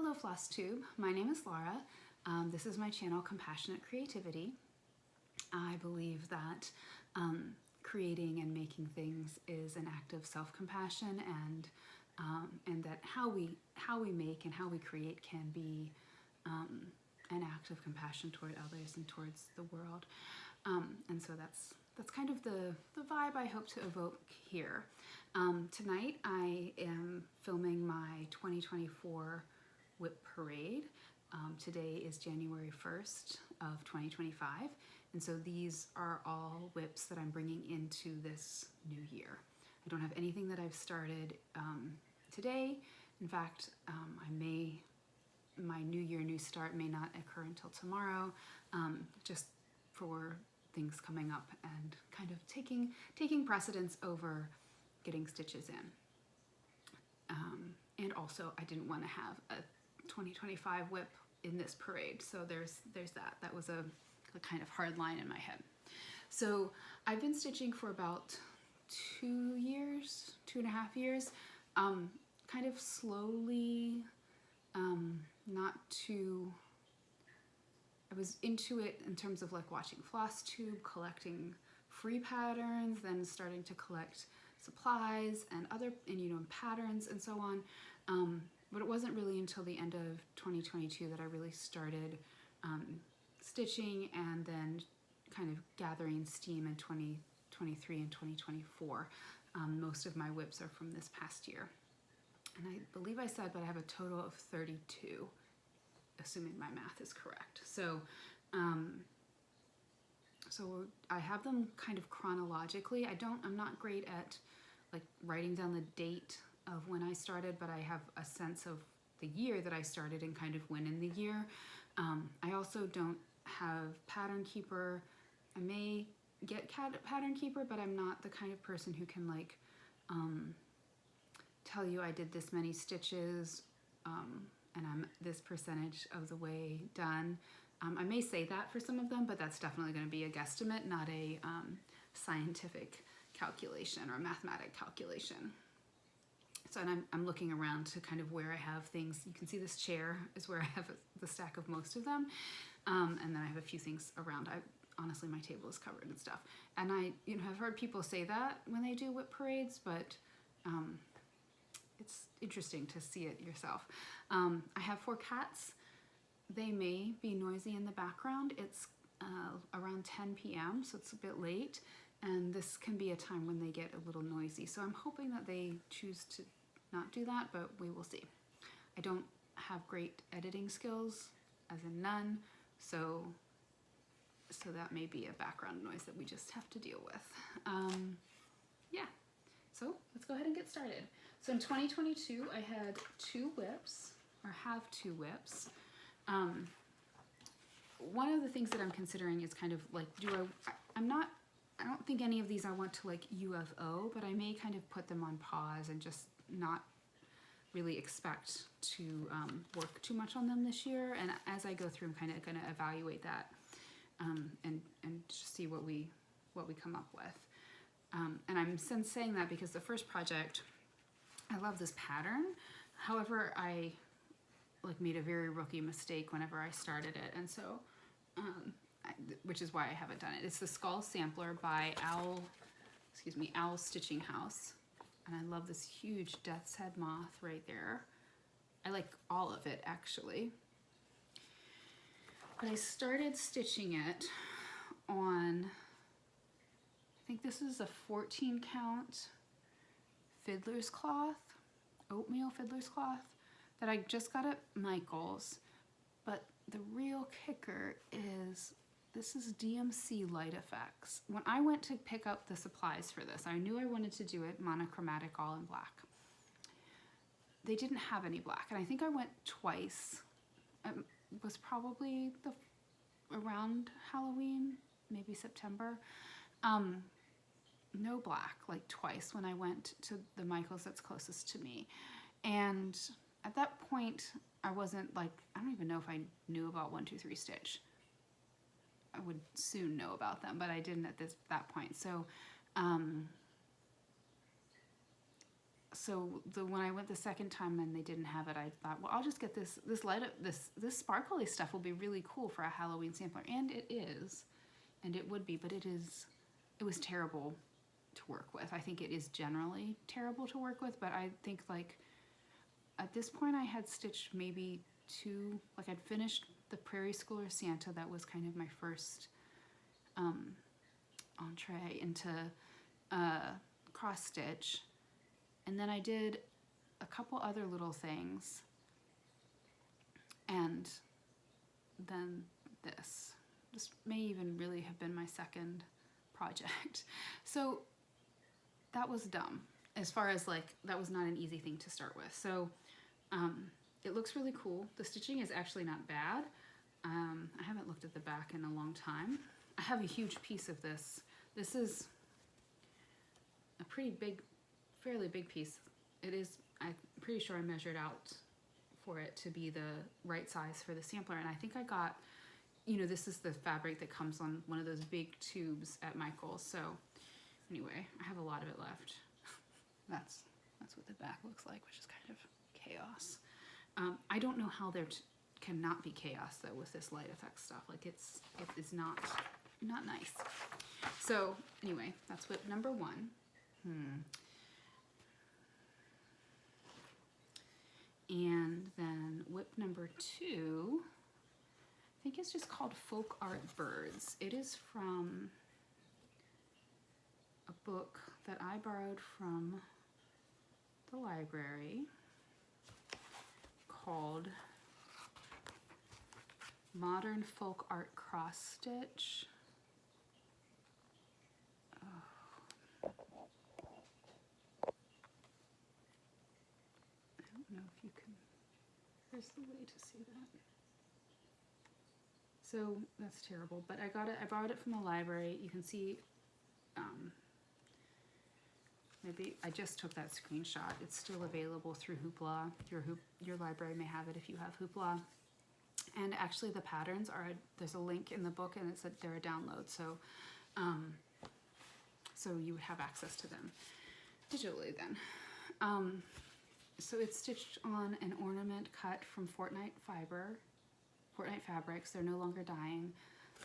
Hello Flosstube, my name is Laura. This is my channel Compassionate Creativity. I believe that creating and making things is an act of self-compassion, and that how we make and how we create can be an act of compassion toward others and towards the world. And so that's kind of the vibe I hope to evoke here. Tonight I am filming my 2024 WIP Parade. Today is January 1st of 2025, and so these are all WIPs that I'm bringing into this new year. I don't have anything that I've started today. In fact, my new year, new start may not occur until tomorrow, just for things coming up and kind of taking precedence over getting stitches in. And also I didn't want to have a 2025 WIP in this parade, so there's that. That was a kind of hard line in my head. So I've been stitching for about 2.5 years, kind of slowly, not too, I was into it in terms of like watching Flosstube, collecting free patterns, then starting to collect supplies and patterns and so on. But it wasn't really until the end of 2022 that I really started stitching and then kind of gathering steam in 2023 and 2024. Most of my WIPs are from this past year. And I believe I said, but I have a total of 32, assuming my math is correct. So, so I have them kind of chronologically. I'm not great at like writing down the date of when I started, but I have a sense of the year that I started and kind of when in the year. I also don't have Pattern Keeper. I may get Pattern Keeper, but I'm not the kind of person who can like tell you I did this many stitches and I'm this percentage of the way done. I may say that for some of them, but that's definitely going to be a guesstimate, not a scientific calculation or mathematic calculation. So and I'm looking around to kind of where I have things. You can see this chair is where I have the stack of most of them, and then I have a few things around. Honestly, my table is covered and stuff. And I have heard people say that when they do WIP parades, but it's interesting to see it yourself. I have 4 cats. They may be noisy in the background. It's around 10 p.m., so it's a bit late, and this can be a time when they get a little noisy. So I'm hoping that they choose to not do that, but we will see. I don't have great editing skills, as in none, so that may be a background noise that we just have to deal with. Yeah, so let's go ahead and get started. So in 2022, I had 2 WIPs, or have 2 WIPs. One of the things that I'm considering is kind of like, I don't think any of these I want to like UFO, but I may kind of put them on pause and just not really expect to work too much on them this year. And as I go through, I'm kind of going to evaluate that and just see what we come up with. And I'm saying that because the first project, I love this pattern. However, I like made a very rookie mistake whenever I started it, and so which is why I haven't done it. It's the Skull Sampler by Owl Stitching House, and I love this huge death's head moth right there. I like all of it actually, but I started stitching it on, I think this is a 14 count fiddler's cloth, oatmeal fiddler's cloth that I just got at Michael's. But the real kicker is this is DMC Light Effects. When I went to pick up the supplies for this, I knew I wanted to do it monochromatic, all in black. They didn't have any black, and I think I went twice. It was probably around Halloween, maybe September. No black, like twice when I went to the Michael's that's closest to me. And at that point, I wasn't like, I don't even know if I knew about 1, 2, 3 Stitch. I would soon know about them, but I didn't at that point. So so when I went the second time and they didn't have it, I thought, well, I'll just get this this sparkly stuff will be really cool for a Halloween sampler, and it is, and it would be, but it was terrible to work with. I think it is generally terrible to work with, but I think like at this point I had stitched maybe two, like I'd finished the Prairie Schooler Santa. That was kind of my first entree into cross stitch. And then I did a couple other little things, and then this. This may even really have been my second project. So that was dumb. As far as like, that was not an easy thing to start with. So it looks really cool. The stitching is actually not bad. I haven't looked at the back in a long time. I have a huge piece of this. This is a pretty big, fairly big piece. It is, I'm pretty sure I measured out for it to be the right size for the sampler, and I think I got, you know, this is the fabric that comes on one of those big tubes at Michael's. So anyway, I have a lot of it left. That's what the back looks like, which is kind of chaos. I don't know how there cannot be chaos though with this light effect stuff. Like it is not nice. So anyway, that's WIP number 1. And then WIP number 2, I think it's just called Folk Art Birds. It is from a book that I borrowed from the library called Modern Folk Art Cross Stitch. I don't know if you can, there's the way to see that. So that's terrible, but I borrowed it from the library. You can see, maybe I just took that screenshot. It's still available through Hoopla. Your library may have it if you have Hoopla. And actually the patterns are, there's a link in the book and it's they're a download. So, so you would have access to them digitally then. So it's stitched on an ornament cut from Fortnite fabrics. They're no longer dyeing.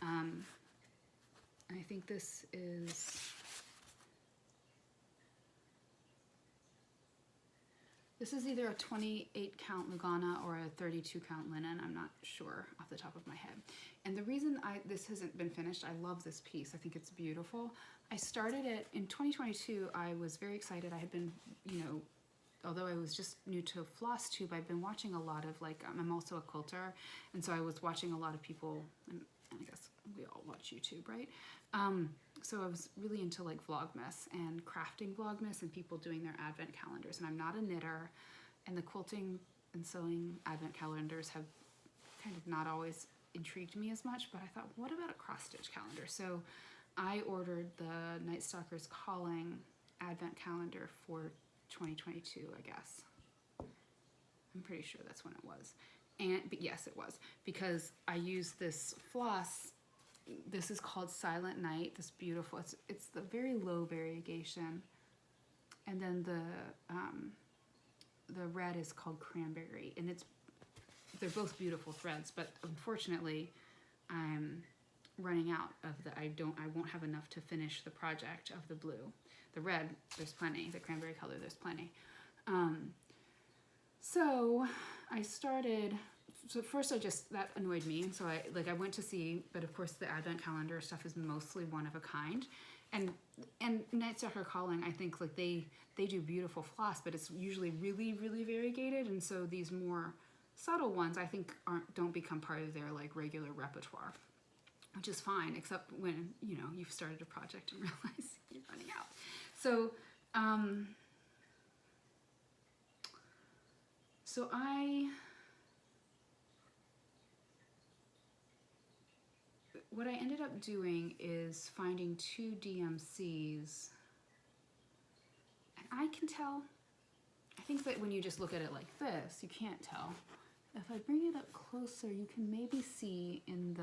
I think this is, either a 28 count Lugana or a 32 count linen. I'm not sure off the top of my head. And the reason this hasn't been finished, I love this piece. I think it's beautiful. I started it in 2022. I was very excited. I had been, you know, although I was just new to Flosstube, I've been watching a lot of like, I'm also a quilter. And so I was watching a lot of people, and I guess we all watch YouTube, right? So I was really into like Vlogmas and crafting Vlogmas and people doing their advent calendars. And I'm not a knitter, and the quilting and sewing advent calendars have kind of not always intrigued me as much, but I thought, what about a cross stitch calendar? So I ordered the Night Stalker's Calling advent calendar for 2022, I guess. I'm pretty sure that's when it was. But yes, it was, because I used this floss. This is called Silent Night. This beautiful, it's the very low variegation, and then the red is called Cranberry, and they're both beautiful threads. But unfortunately, I'm running out of I won't have enough to finish the project of the blue. The red, there's plenty. The cranberry color, there's plenty. So I started. So first that annoyed me. So I went to see, but of course the advent calendar stuff is mostly one of a kind. And Night Stalker Calling, I think like they do beautiful floss, but it's usually really, really variegated. And so these more subtle ones, I think don't become part of their like regular repertoire, which is fine, except when, you know, you've started a project and realize you're running out. So, what I ended up doing is finding 2 DMCs, and I can tell, I think that when you just look at it like this, you can't tell. If I bring it up closer, you can maybe see in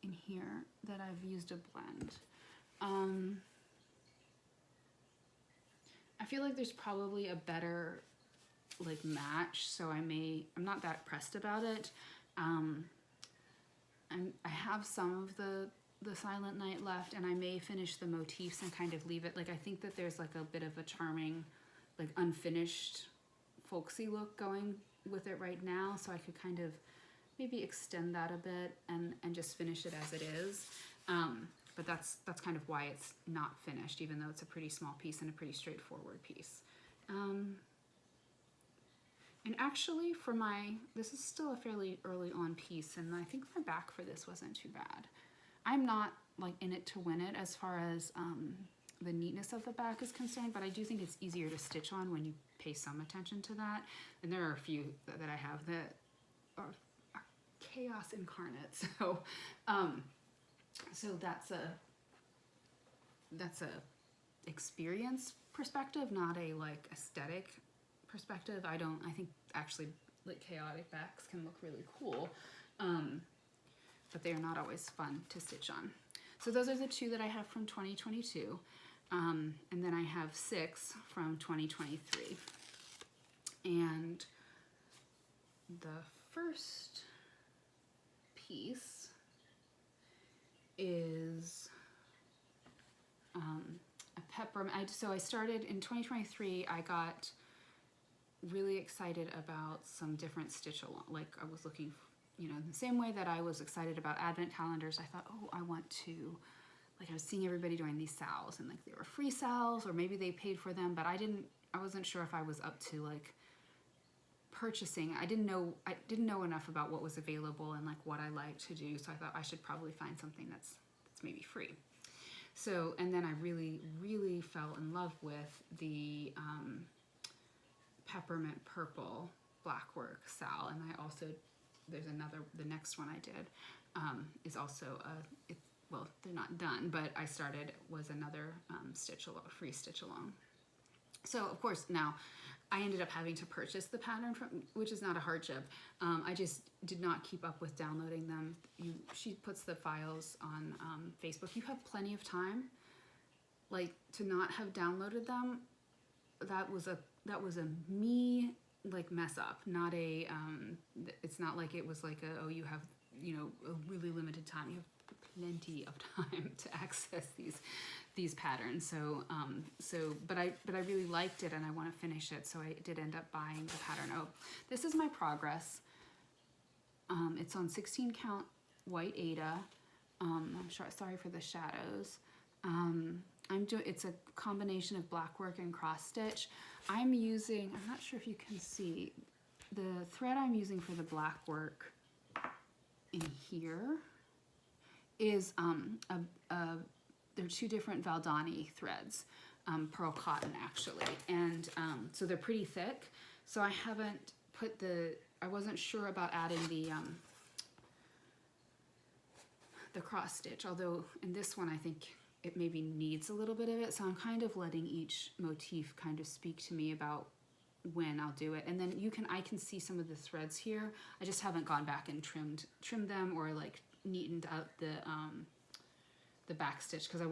here that I've used a blend. I feel like there's probably a better like match, so I'm not that pressed about it. And I have some of the Silent Night left, and I may finish the motifs and kind of leave it. Like, I think that there's like a bit of a charming, like unfinished folksy look going with it right now, so I could kind of maybe extend that a bit and just finish it as it is. But that's kind of why it's not finished, even though it's a pretty small piece and a pretty straightforward piece. And actually this is still a fairly early on piece, and I think my back for this wasn't too bad. I'm not like in it to win it as far as the neatness of the back is concerned, but I do think it's easier to stitch on when you pay some attention to that. And there are a few that I have that are chaos incarnate. So, so that's a experience perspective, not a like aesthetic perspective. I think actually like chaotic backs can look really cool, but they are not always fun to stitch on. So those are the 2 that I have from 2022, and then I have 6 from 2023. And the first piece is a peppermint. So I started in 2023. I got really excited about some different stitch along. Like I was looking, you know, the same way that I was excited about advent calendars. I thought, oh, I want to, like I was seeing everybody doing these sals, and like they were free sals, or maybe they paid for them, but I wasn't sure if I was up to like purchasing. I didn't know enough about what was available and like what I like to do, so I thought I should probably find something that's maybe free. So, and then I really, really fell in love with the Peppermint Purple Blackwork Sal, and I also, there's another, the next one I did is also well, they're not done, but I started, was another free stitch along. So of course now I ended up having to purchase the pattern from, which is not a hardship. I just did not keep up with downloading them. She puts the files on Facebook. You have plenty of time, like to not have downloaded them. That was a me like mess up, not a it's not like it was like a, oh, you have, you know, a really limited time. You have plenty of time to access these patterns. So but I really liked it, and I want to finish it, so I did end up buying the pattern. Oh, this is my progress. It's on 16 count white Ada. I'm sorry for the shadows. It's a combination of blackwork and cross stitch. I'm not sure if you can see, the thread I'm using for the blackwork in here is they're 2 different Valdani threads, pearl cotton actually, and so they're pretty thick. So I haven't put I wasn't sure about adding the cross stitch, although in this one I think it maybe needs a little bit of it. So I'm kind of letting each motif kind of speak to me about when I'll do it. And then I can see some of the threads here. I just haven't gone back and trimmed them or like neatened out the back stitch, because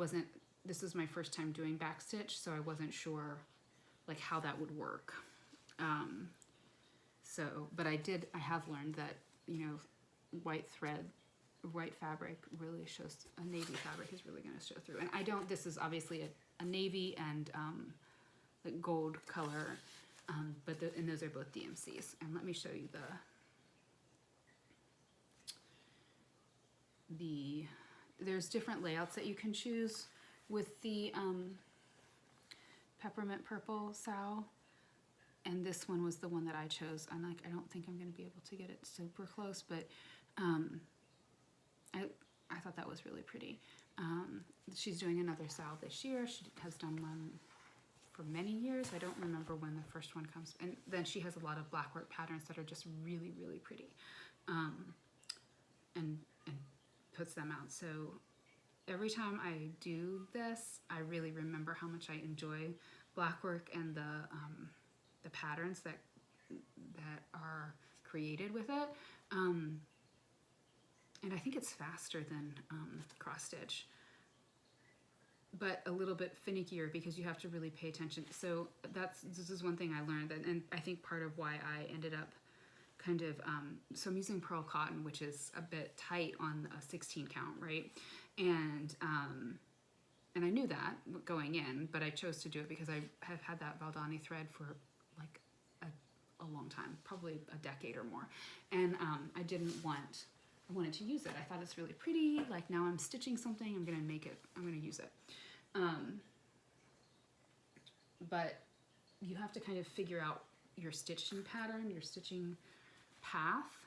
this was my first time doing back stitch, so I wasn't sure like how that would work. But I have learned that, you know, white fabric really shows, a navy fabric is really going to show through. And this is obviously a navy and like gold color, and those are both DMCs. And let me show you there's different layouts that you can choose with the Peppermint Purple Sal, and this one was the one that I chose. And like, I don't think I'm going to be able to get it super close, but I thought that was really pretty. She's doing another Sal this year. She has done one for many years. I don't remember when the first one comes. And then she has a lot of blackwork patterns that are just really, really pretty, and puts them out. So every time I do this, I really remember how much I enjoy blackwork and the patterns that are created with it. And I think it's faster than cross stitch. but a little bit finickier because you have to really pay attention. So this is one thing I learned, and I think part of why I ended up kind of, so I'm using pearl cotton, which is a bit tight on a 16 count, right? And I knew that going in, but I chose to do it because I have had that Valdani thread for like a long time, probably a decade or more. And I wanted to use it. I thought it's really pretty. Like now I'm stitching something, I'm gonna use it. But you have to kind of figure out your stitching pattern, your stitching path.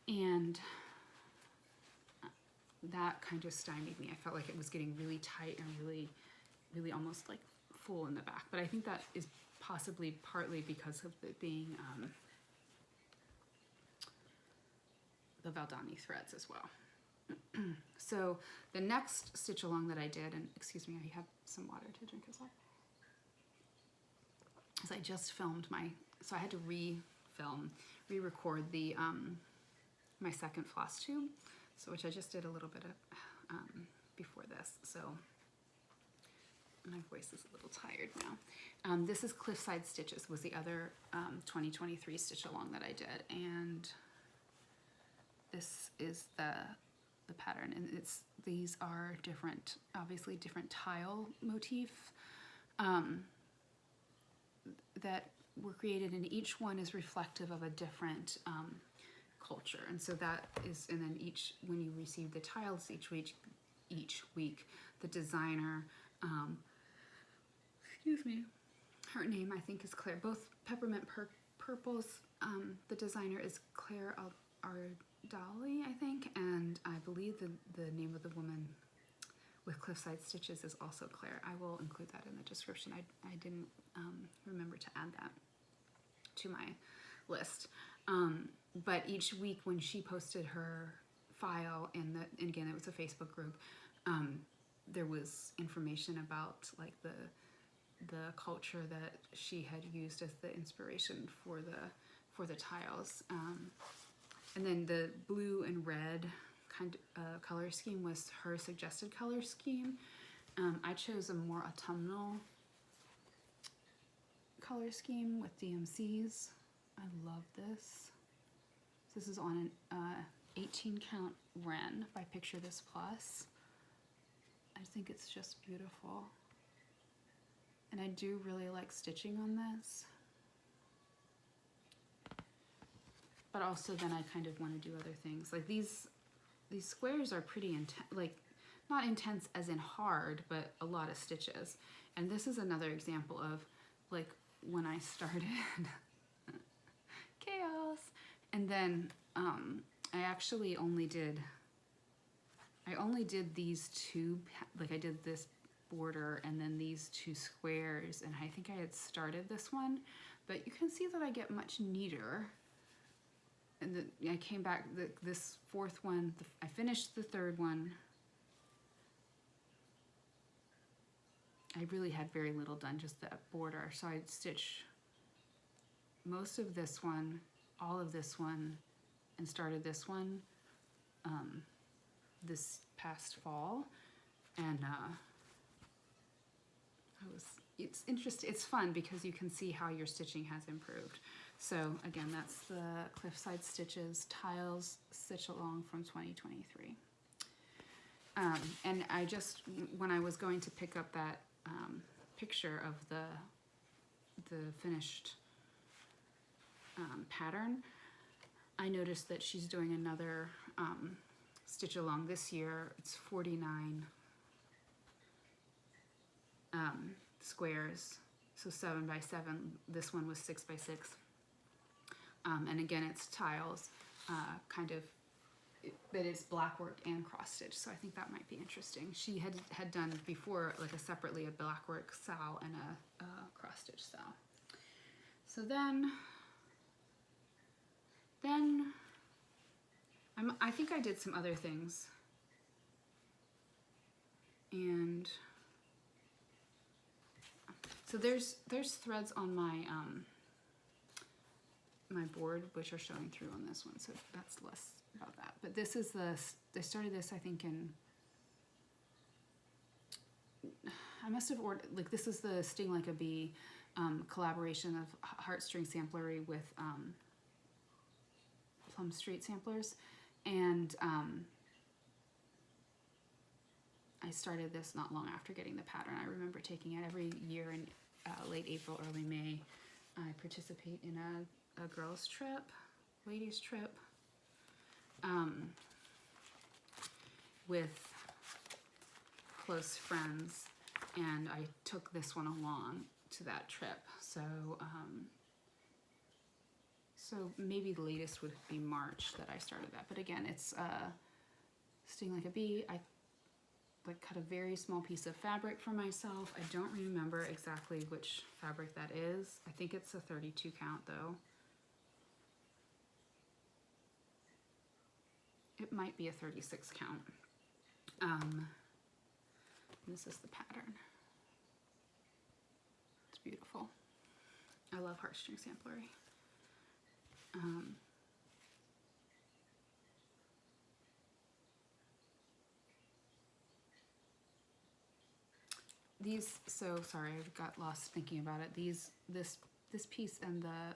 And that kind of stymied me. I felt like it was getting really tight and really, really almost like full in the back. But I think that is possibly partly because of it being the Valdani threads as well. So the next stitch along that I did, and excuse me, I have some water to drink as well, is I just filmed so I had to re-record the my second Flosstube, so which I just did a little bit of before this, so my voice is a little tired now. This is Cliffside Stitches, was the other 2023 stitch along that I did, and this is the pattern, and these are different, obviously different tile motif that were created, and each one is reflective of a different culture. And so that is, and then when you receive the tiles each week, the designer, excuse me, her name I think is Claire. Both Peppermint Purples, the designer is Claire Ardali, I think, and I believe the name of the woman with Cliffside Stitches is also Claire. I will include that in the description. I didn't remember to add that to my list. But each week when she posted her file, and again it was a Facebook group, there was information about like the culture that she had used as the inspiration for the tiles. And then the blue and red kind of color scheme was her suggested color scheme. I chose a more autumnal color scheme with DMCs. I love this. This is on an 18 count Wren by Picture This Plus. I think it's just beautiful. And I do really like stitching on this. But also then I kind of want to do other things. Like these squares are pretty intense, like not intense as in hard, but a lot of stitches. And this is another example of like when I started chaos. And then I actually only did these two, like I did this border and then these two squares, and I think I had started this one, but you can see that I get much neater. And I came back, this fourth one, I finished the third one. I really had very little done, just that border. So I'd stitch most of this one, all of this one, and started this one this past fall. And it's interesting, it's fun because you can see how your stitching has improved. So again, that's the Cliffside Stitches Tiles Stitch Along from 2023. And I just, when I was going to pick up that picture of the finished pattern, I noticed that she's doing another stitch along this year. It's 49 squares, so 7 by 7. This one was 6 by 6. And again, it's tiles, kind of, but it's blackwork and cross stitch, so I think that might be interesting. She had done before, like separately, a blackwork sow and a cross stitch sow. So then I think I did some other things, and so there's threads on my my board which are showing through on this one, so that's less about that. But this is I started this I think in I must have ordered, like this is the Sting Like a Bee collaboration of Heartstring Samplery with Plum Street Samplers, and I started this not long after getting the pattern. I remember taking it every year in late April, early May. I participate in a girls trip, ladies trip, with close friends, and I took this one along to that trip. So so maybe the latest would be March that I started that. But again, it's Sting Like a Bee. I like cut a very small piece of fabric for myself. I don't remember exactly which fabric that is. I think it's a 32 count though. It might be a 36 count. This is the pattern. It's beautiful. I love Heartstring Samplery. These, so sorry, I got lost thinking about it. This piece and the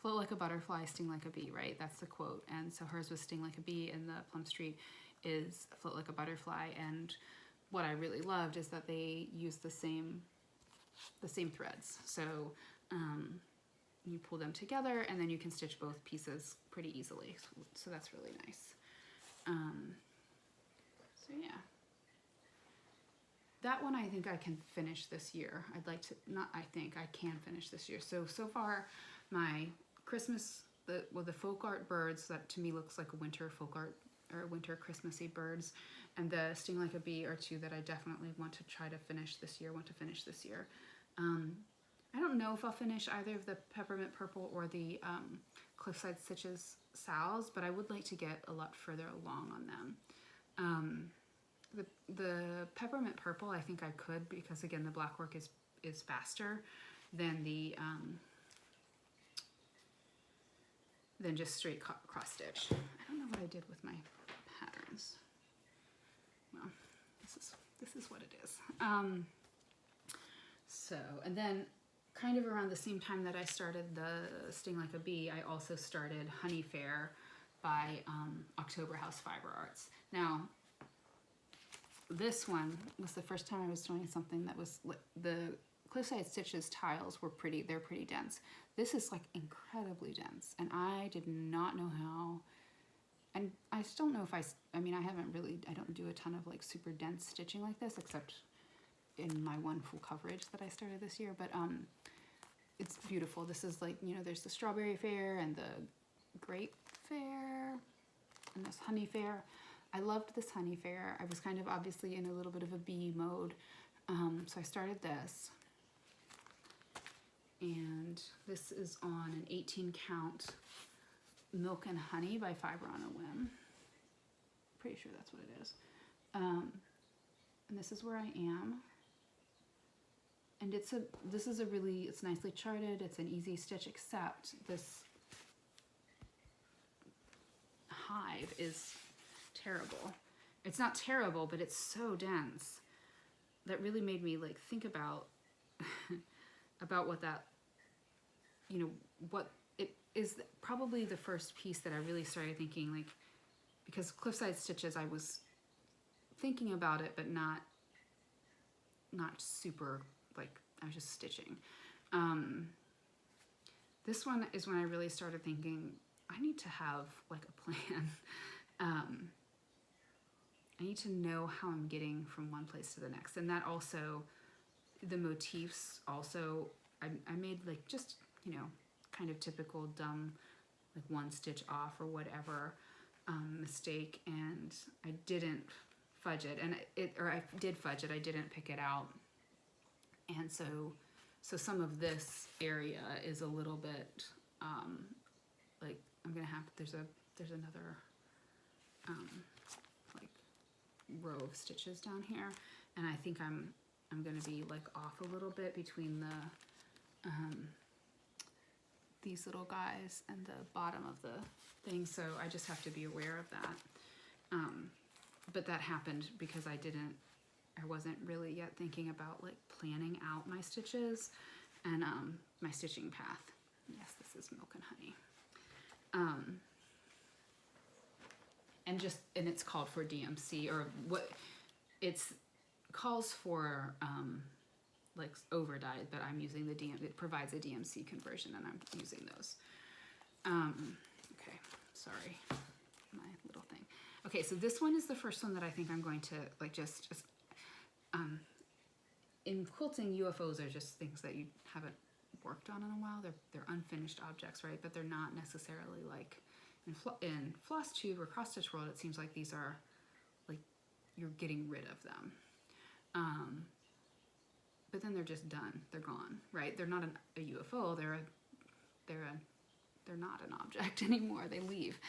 Float Like a Butterfly, Sting Like a Bee, right? That's the quote. And so hers was Sting Like a Bee, and the Plum Street is Float Like a Butterfly. And what I really loved is that they used the same threads. So you pull them together, and then you can stitch both pieces pretty easily. So that's really nice. So yeah. That one I think I can finish this year. I'd like to, not I think, I can finish this year. So far my Christmas, the folk art birds, that to me looks like a winter folk art or winter Christmassy birds, and the Sting Like a Bee are two that I definitely want to try to finish this year, I don't know if I'll finish either of the Peppermint Purple or the Cliffside Stitches Sal's, but I would like to get a lot further along on them. The Peppermint Purple, I think I could, because again, the Blackwork is faster than the than just straight cross stitch. I don't know what I did with my patterns. Well, this is what it is. So, and then kind of around the same time that I started the Sting Like a Bee, I also started Faire by October House Fiber Arts. Now, this one was the first time I was doing something that was, the Cliffside Stitches tiles were pretty, they're pretty dense. This is like incredibly dense, and I did not know how, and I still don't know if I mean, I don't do a ton of like super dense stitching like this, except in my one full coverage that I started this year, but it's beautiful. This is like, you know, there's the Strawberry Faire and the Grape Faire and this Honey Faire. I loved this Honey Faire. I was kind of obviously in a little bit of a bee mode, so I started this. And this is on an 18 count Milk and Honey by Fiber on a Whim. Pretty sure that's what it is. And this is where I am. And it's nicely charted. It's an easy stitch, except this hive is terrible. It's not terrible, but it's so dense. That really made me like think about about what that, you know, what it is. Probably the first piece that I really started thinking, like, because Cliffside Stitches, I was thinking about it, but not super, like, I was just stitching. This one is when I really started thinking, I need to have like a plan. I need to know how I'm getting from one place to the next. And that also, the motifs also, I made like just, you know, kind of typical dumb, like one stitch off or whatever mistake, and I didn't fudge it, or I did fudge it, I didn't pick it out. And so some of this area is a little bit, like I'm gonna have, there's another like row of stitches down here, and I think I'm gonna be like off a little bit between the these little guys and the bottom of the thing, so I just have to be aware of that. But that happened because I I wasn't really yet thinking about like planning out my stitches and my stitching path. Yes, this is Milk and Honey. And it's called for DMC, or what it's calls for like over dyed, but I'm using the it provides a DMC conversion and I'm using those. Okay, sorry, my little thing. Okay, so this one is the first one that I think I'm going to like just in quilting, UFOs are just things that you haven't worked on in a while. They're unfinished objects, right? But they're not necessarily like in Flosstube or cross stitch world. It seems like these are like you're getting rid of them. But then they're just done. They're gone, right? They're not a UFO. They're not an object anymore. They leave.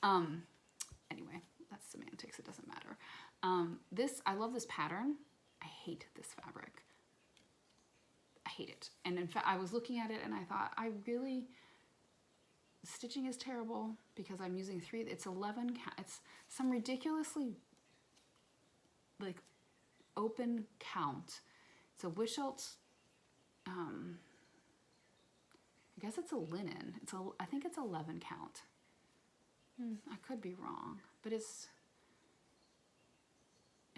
Anyway, that's semantics. It doesn't matter. I love this pattern. I hate this fabric. I hate it. And in fact, I was looking at it and I thought, stitching is terrible because I'm using 3, it's 11, it's some ridiculously like open count. It's a Wishelt's, I guess it's a linen. I think it's 11 count. I could be wrong, but it's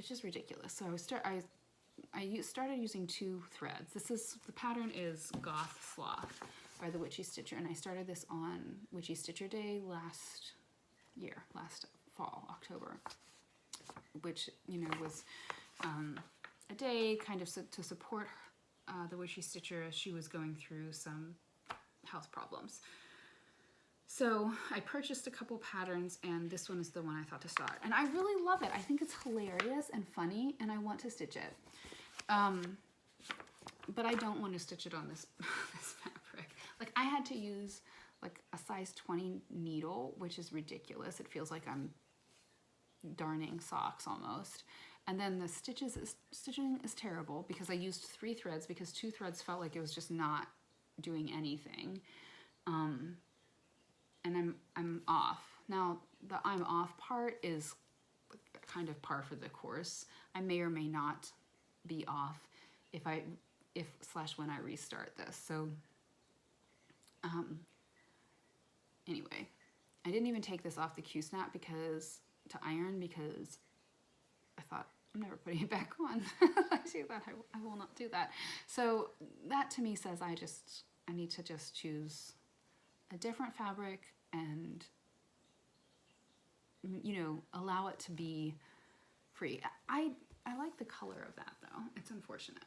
just ridiculous. So I started using 2 threads. The pattern is Goth Sloth by the Witchy Stitcher, and I started this on Witchy Stitcher Day last fall, October, which, you know, was a day kind of to support the Witchy Stitcher as she was going through some health problems. So I purchased a couple patterns, and this one is the one I thought to start. And I really love it. I think it's hilarious and funny, and I want to stitch it. But I don't want to stitch it on this fabric. Like, I had to use like a size 20 needle, which is ridiculous. It feels like I'm darning socks almost. And then the stitching is terrible because I used 3 threads because 2 threads felt like it was just not doing anything. And I'm off. Now, the I'm off part is kind of par for the course. I may or may not be off if when I restart this. So, anyway, I didn't even take this off the Q-snap to iron because I thought, I'm never putting it back on. I do that, I will not do that. So that to me says I need to just choose a different fabric and, you know, allow it to be free. I like the color of that though. It's unfortunate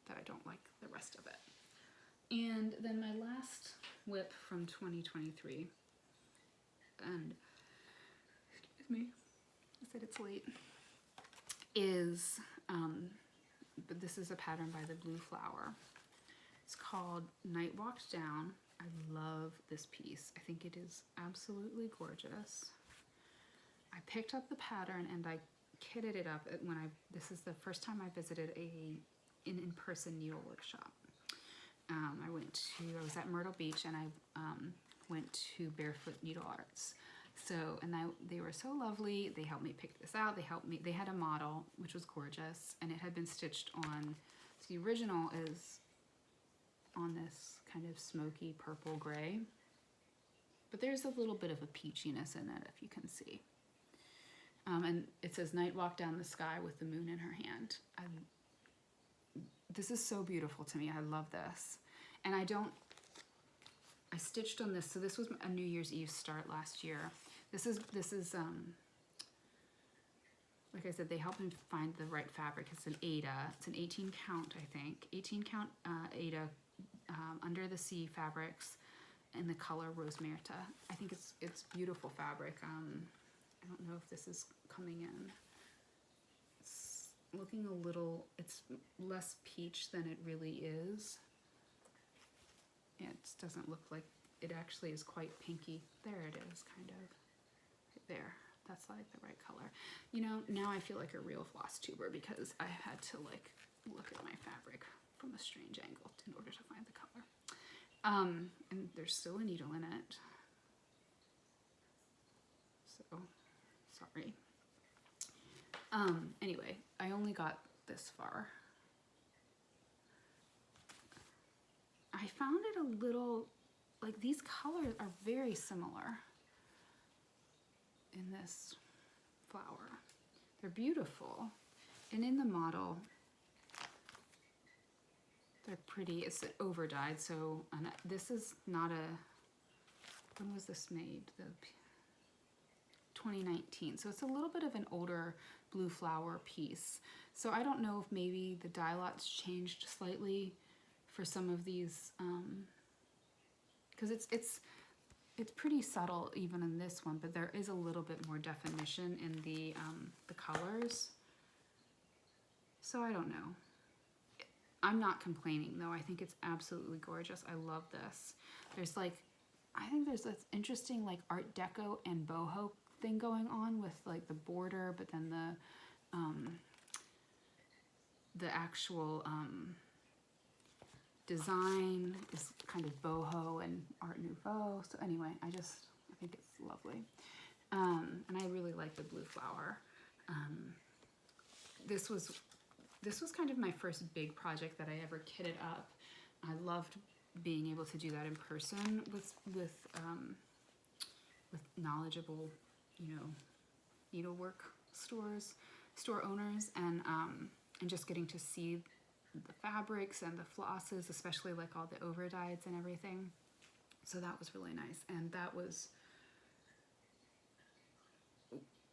that I don't like the rest of it. And then my last WIP from 2023, and excuse me, I said it's late, is, but this is a pattern by the Blue Flower. It's called Night Walked Down. I love this piece. I think it is absolutely gorgeous. I picked up the pattern and I kitted it up this is the first time I visited an in-person needle workshop. I was at Myrtle Beach and I went to Barefoot Needle Arts. So, and they were so lovely. They helped me pick this out. They had a model, which was gorgeous, and it had been stitched on, so the original is on this kind of smoky purple gray, but there's a little bit of a peachiness in it, if you can see. And it says, Night Walk Down the Sky with the Moon in her hand. This is so beautiful to me. I love this. And I stitched on this, so this was a New Year's Eve start last year. This is like I said, they helped me find the right fabric. It's an Aida. It's an 18 count, I think. 18 count Aida Under the Sea fabrics in the color Rose Myrta. I think it's beautiful fabric. I don't know if this is coming in. It's looking a little, it's less peach than it really is. It doesn't look like, it actually is quite pinky. There it is, kind of. Right there. That's like the right color. You know, now I feel like a real floss tuber because I had to like look at my fabric from a strange angle in order to find the color. And there's still a needle in it. So, sorry. Anyway, I only got this far. I found it a little, like these colors are very similar in this flower. They're beautiful. And in the model, they're pretty. It's over dyed, so this is not a, when was this made? The 2019. So it's a little bit of an older blue flower piece. So I don't know if maybe the dye lot's changed slightly for some of these, because it's pretty subtle even in this one, but there is a little bit more definition in the colors. So I don't know. I'm not complaining though. I think it's absolutely gorgeous. I love this. There's like, I think there's this interesting like Art Deco and boho thing going on with like the border, but then the actual design is kind of boho and Art Nouveau. So anyway, I think it's lovely. And I really like the blue flower. This was kind of my first big project that I ever kitted up. I loved being able to do that in person with knowledgeable, you know, needlework store owners, and just getting to see the fabrics and the flosses, especially like all the over dyes and everything. So that was really nice. And that was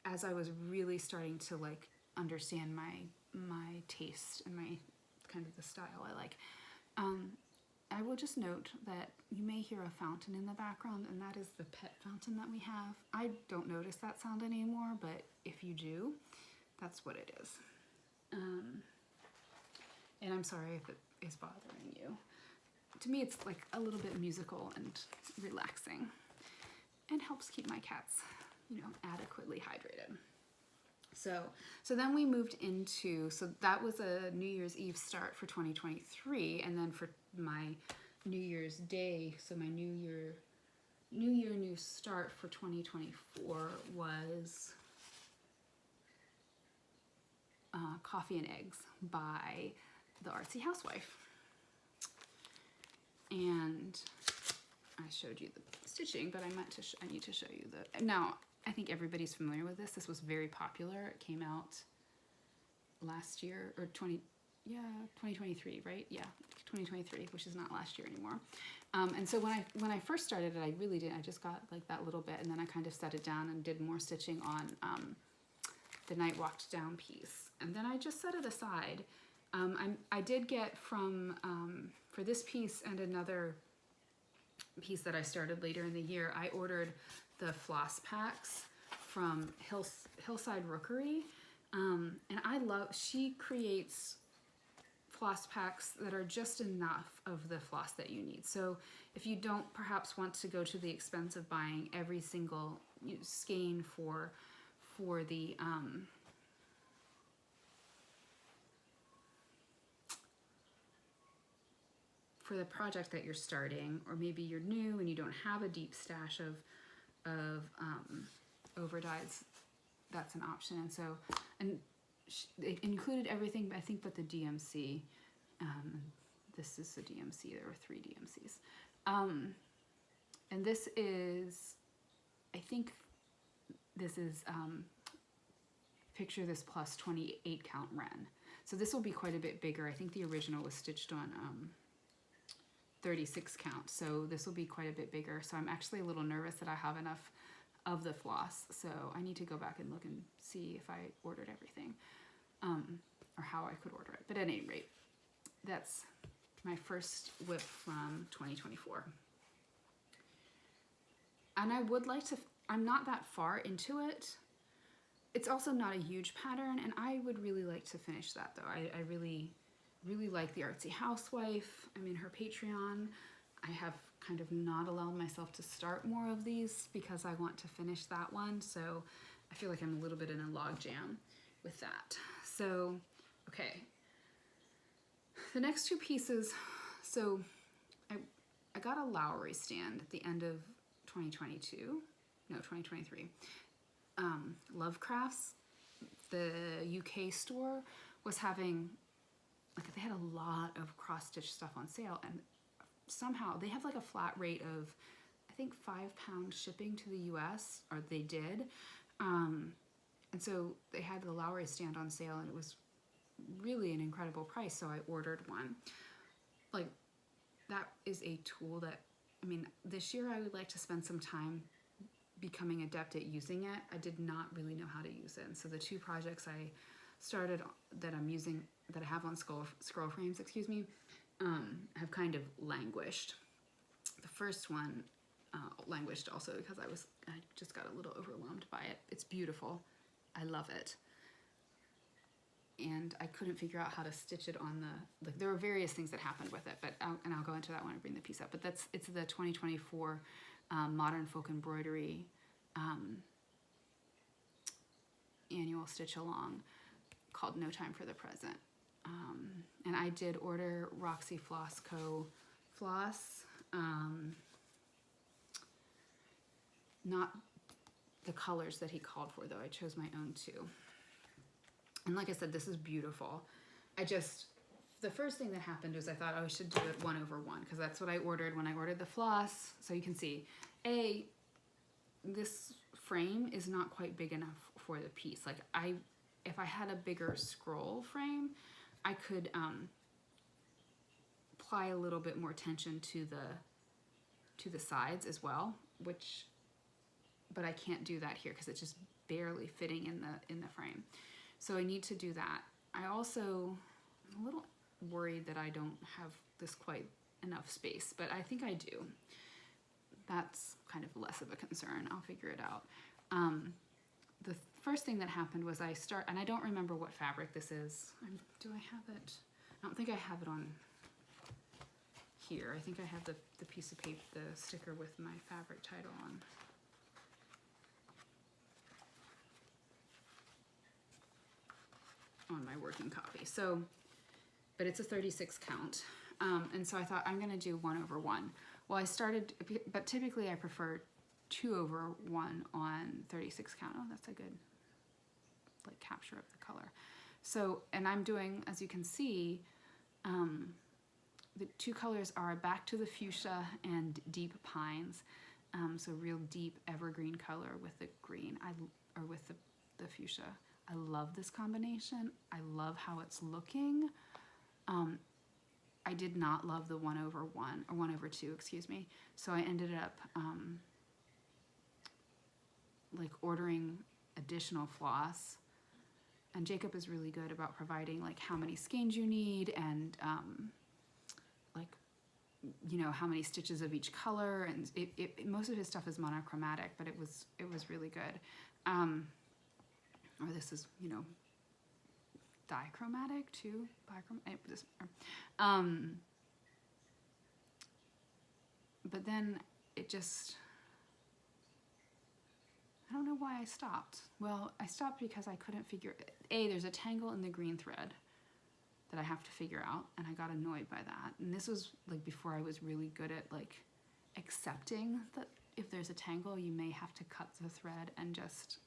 as I was really starting to like understand my taste and my kind of the style I like. I will just note that you may hear a fountain in the background, and that is the pet fountain that we have. I don't notice that sound anymore, but if you do, that's what it is. And I'm sorry if it is bothering you. To me, it's like a little bit musical and relaxing, and helps keep my cats, you know, adequately hydrated. So then we moved into, so that was a New Year's Eve start for 2023, and then for my New Year's Day, so my New start for 2024 was Coffee and Eggs by the Artsy Housewife. And I showed you the stitching, but I need to show you the, now I think everybody's familiar with this. This was very popular. It came out last year, or 2023, right? Yeah, 2023, which is not last year anymore. And so when I first started it, I really didn't. I just got like that little bit, and then I kind of set it down and did more stitching on the Night Walked Down piece, and then I just set it aside. I did get from for this piece and another piece that I started later in the year, I ordered the floss packs from Hillside Rookery, and she creates floss packs that are just enough of the floss that you need. So if you don't perhaps want to go to the expense of buying every single skein for the project that you're starting, or maybe you're new and you don't have a deep stash of over dyes, that's an option. And so, and it included everything, I think, but the DMC. This is the DMC. There were 3 DMCs. And this is, I think this is Picture This Plus 28 count Wren. So this will be quite a bit bigger. I think the original was stitched on 36 count, so this will be quite a bit bigger. So I'm actually a little nervous that I have enough of the floss, so I need to go back and look and see if I ordered everything, or how I could order it. But at any rate, that's my first WIP from 2024. And I would like to, I'm not that far into it. It's also not a huge pattern, and I would really like to finish that though. I really like the Artsy Housewife. I'm in her Patreon. I have kind of not allowed myself to start more of these because I want to finish that one. So I feel like I'm a little bit in a log jam with that. So, okay. The next 2 pieces, so I got a Lowry stand at the end of 2023. Lovecrafts, the UK store, was having, like, they had a lot of cross-stitch stuff on sale, and somehow they have like a flat rate of, I think, £5 shipping to the US, or they did. And so they had the Lowry stand on sale, and it was really an incredible price, so I ordered one. Like, that is a tool that, I mean, this year I would like to spend some time becoming adept at using it. I did not really know how to use it, and so the two projects I started that I'm using, that I have on scroll frames, excuse me, have kind of languished. The first one languished also because I just got a little overwhelmed by it. It's beautiful. I love it. And I couldn't figure out how to stitch it on the, like, there were various things that happened with it, but I'll go into that when I bring the piece up. But it's the 2024 Modern Folk Embroidery annual stitch along called No Time for the Present. And I did order Roxy Floss Co. floss, not the colors that he called for, though. I chose my own too. And like I said, this is beautiful. The first thing that happened was I thought, oh, I should do it 1/1, because that's what I ordered when I ordered the floss. So you can see, this frame is not quite big enough for the piece. Like, if I had a bigger scroll frame, I could apply a little bit more tension to the sides as well, but I can't do that here because it's just barely fitting in the frame. So I need to do that. I also am a little worried that I don't have this quite enough space, but I think I do. That's kind of less of a concern. I'll figure it out. The first thing that happened was and I don't remember what fabric this is. Do I have it? I don't think I have it on here. I think I have the piece of paper, the sticker with my fabric title on my working copy. So, but it's a 36 count. And so I thought I'm gonna do 1/1. Well, but typically I prefer 2/1 on 36 count. Oh, that's a good, like, capture of the color. So, and I'm doing, as you can see, the two colors are Back to the Fuchsia and Deep Pines. So real deep evergreen color with the green, or with the fuchsia. I love this combination. I love how it's looking. I did not love the 1/1, or 1/2, excuse me. So I ended up like ordering additional floss. And Jacob is really good about providing, like, how many skeins you need, and like, you know, how many stitches of each color. And most of his stuff is monochromatic, but it was really good. Or this is, you know, dichromatic too. But then it just, I don't know why I stopped. Well, I stopped because I couldn't figure, there's a tangle in the green thread that I have to figure out, and I got annoyed by that. And this was, like, before I was really good at, like, accepting that if there's a tangle, you may have to cut the thread and just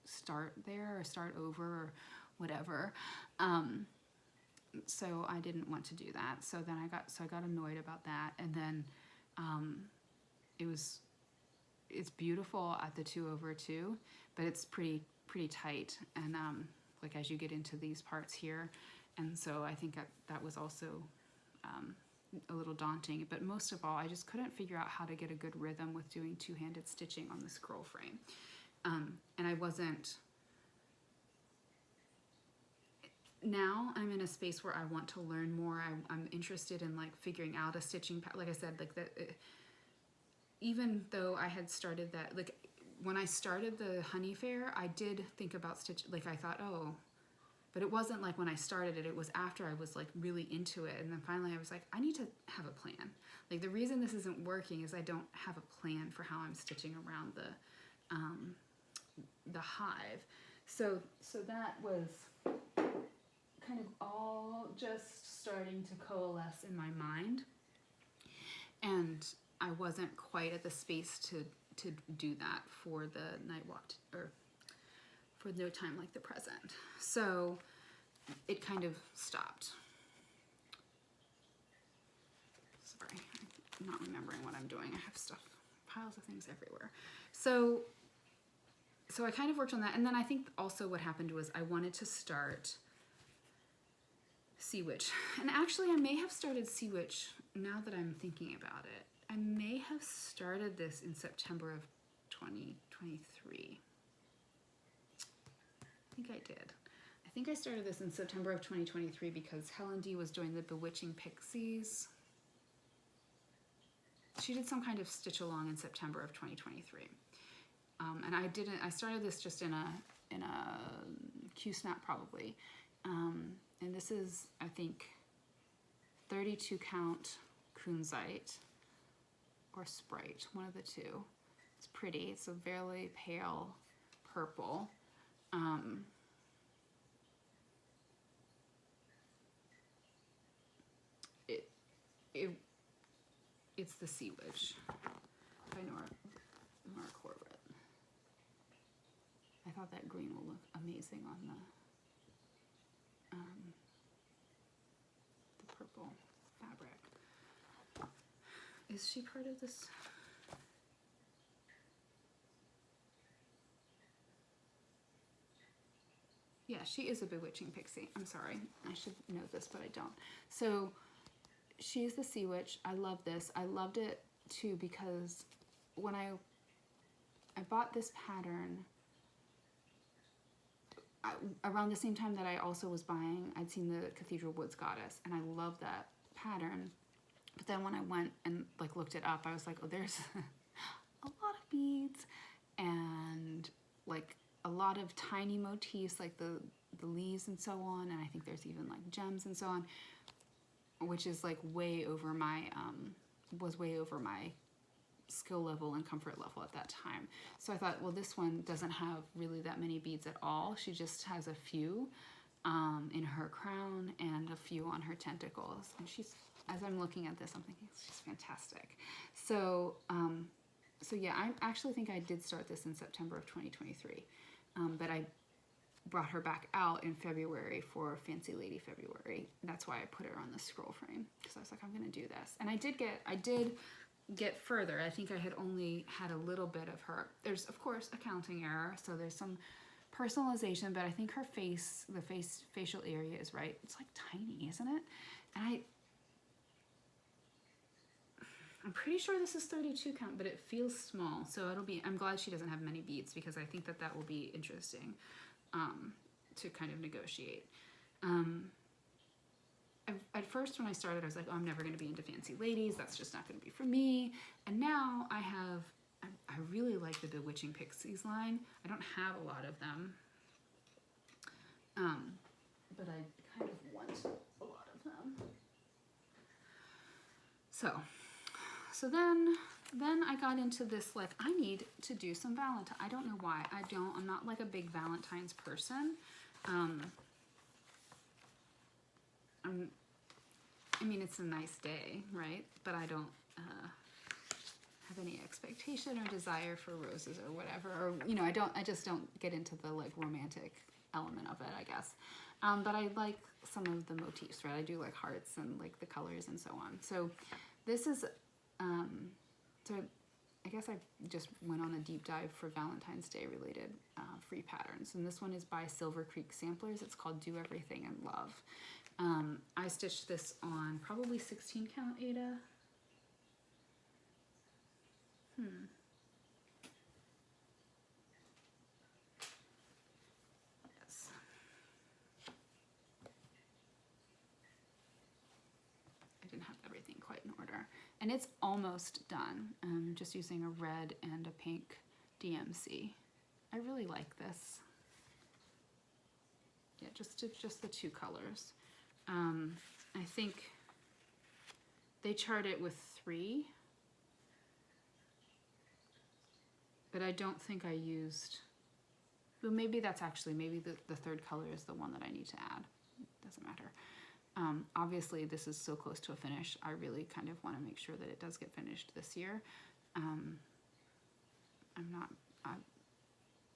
start there, or start over, or whatever. So I didn't want to do that. So then I got annoyed about that. And then it's beautiful at the 2/2, but it's pretty tight, and like, as you get into these parts here. And so I think that was also a little daunting. But most of all, I just couldn't figure out how to get a good rhythm with doing two-handed stitching on the scroll frame. And I wasn't. Now I'm in a space where I want to learn more. I'm interested in, like, figuring out a stitching pattern. Like I said, like, even though I had started that, like, when I started the Honey Faire, I did think about like, I thought, oh, but it wasn't like when I started it. It was after I was, like, really into it. And then finally I was like, I need to have a plan. Like, the reason this isn't working is I don't have a plan for how I'm stitching around the hive. So that was kind of all just starting to coalesce in my mind. And I wasn't quite at the space to do that for the night walk, or for no time like the present. So it kind of stopped. Sorry, I'm not remembering what I'm doing. I have stuff, piles of things everywhere. So I kind of worked on that. And then I think also what happened was I wanted to start Sea Witch. And actually I may have started Sea Witch now that I'm thinking about it. I may have started this in September of 2023. I think I did. I think I started this in September of 2023 because Helen D was doing the Bewitching Pixies. She did some kind of stitch along in September of 2023. And I started this just in a Q-snap probably. And this is, I think, 32 count Kunzite or Sprite, one of the two. It's pretty. It's a very pale purple. It's the Sea Witch by Nora Corbett. I thought that green will look amazing on the purple fabric. Is she part of this? Yeah, she is a Bewitching Pixie. I'm sorry, I should know this, but I don't. So she's the Sea Witch. I love this. I loved it too because when I bought this pattern, around the same time that I also was buying, I'd seen the Cathedral Woods Goddess, and I love that pattern. But then when I went and like looked it up, I was like, oh, there's a lot of beads and like a lot of tiny motifs, like the leaves and so on. And I think there's even like gems and so on, which is like way over my, was way over my skill level and comfort level at that time. So I thought, well, this one doesn't have really that many beads at all. She just has a few in her crown and a few on her tentacles. And she's, as I'm looking at this, I'm thinking she's fantastic. So, so yeah, I actually think I did start this in September of 2023, but I brought her back out in February for Fancy Lady February. That's why I put her on the scroll frame, because I was like, I'm gonna do this. And I did get further. I think I had only had a little bit of her. There's of course a counting error, so there's some personalization, but I think her face, the facial area is right. It's like tiny, isn't it? And I'm pretty sure this is 32 count, but it feels small. So it'll be, I'm glad she doesn't have many beads because I think that will be interesting to kind of negotiate. At first when I started, I was like, oh, I'm never going to be into Fancy Ladies. That's just not going to be for me. And now I really like the Bewitching Pixies line. I don't have a lot of them, but I kind of want a lot of them. So then I got into this, like, I need to do some Valentine. I don't know why. I'm not like a big Valentine's person. I mean, it's a nice day, right? But I don't have any expectation or desire for roses or whatever. Or, you know, I just don't get into the like romantic element of it, I guess. But I like some of the motifs, right? I do like hearts and like the colors and so on. So this is, so I guess I just went on a deep dive for Valentine's Day related free patterns. And this one is by Silver Creek Samplers. It's called Do Everything in Love. I stitched this on probably 16 count Ada. Yes. I didn't have everything quite in order. And it's almost done. I'm just using a red and a pink DMC. I really like this. Yeah, just the two colors. I think they chart it with 3, but I don't think I used, well, maybe that's actually, maybe the third color is the one that I need to add. Doesn't matter. Obviously this is so close to a finish. I really kind of want to make sure that it does get finished this year.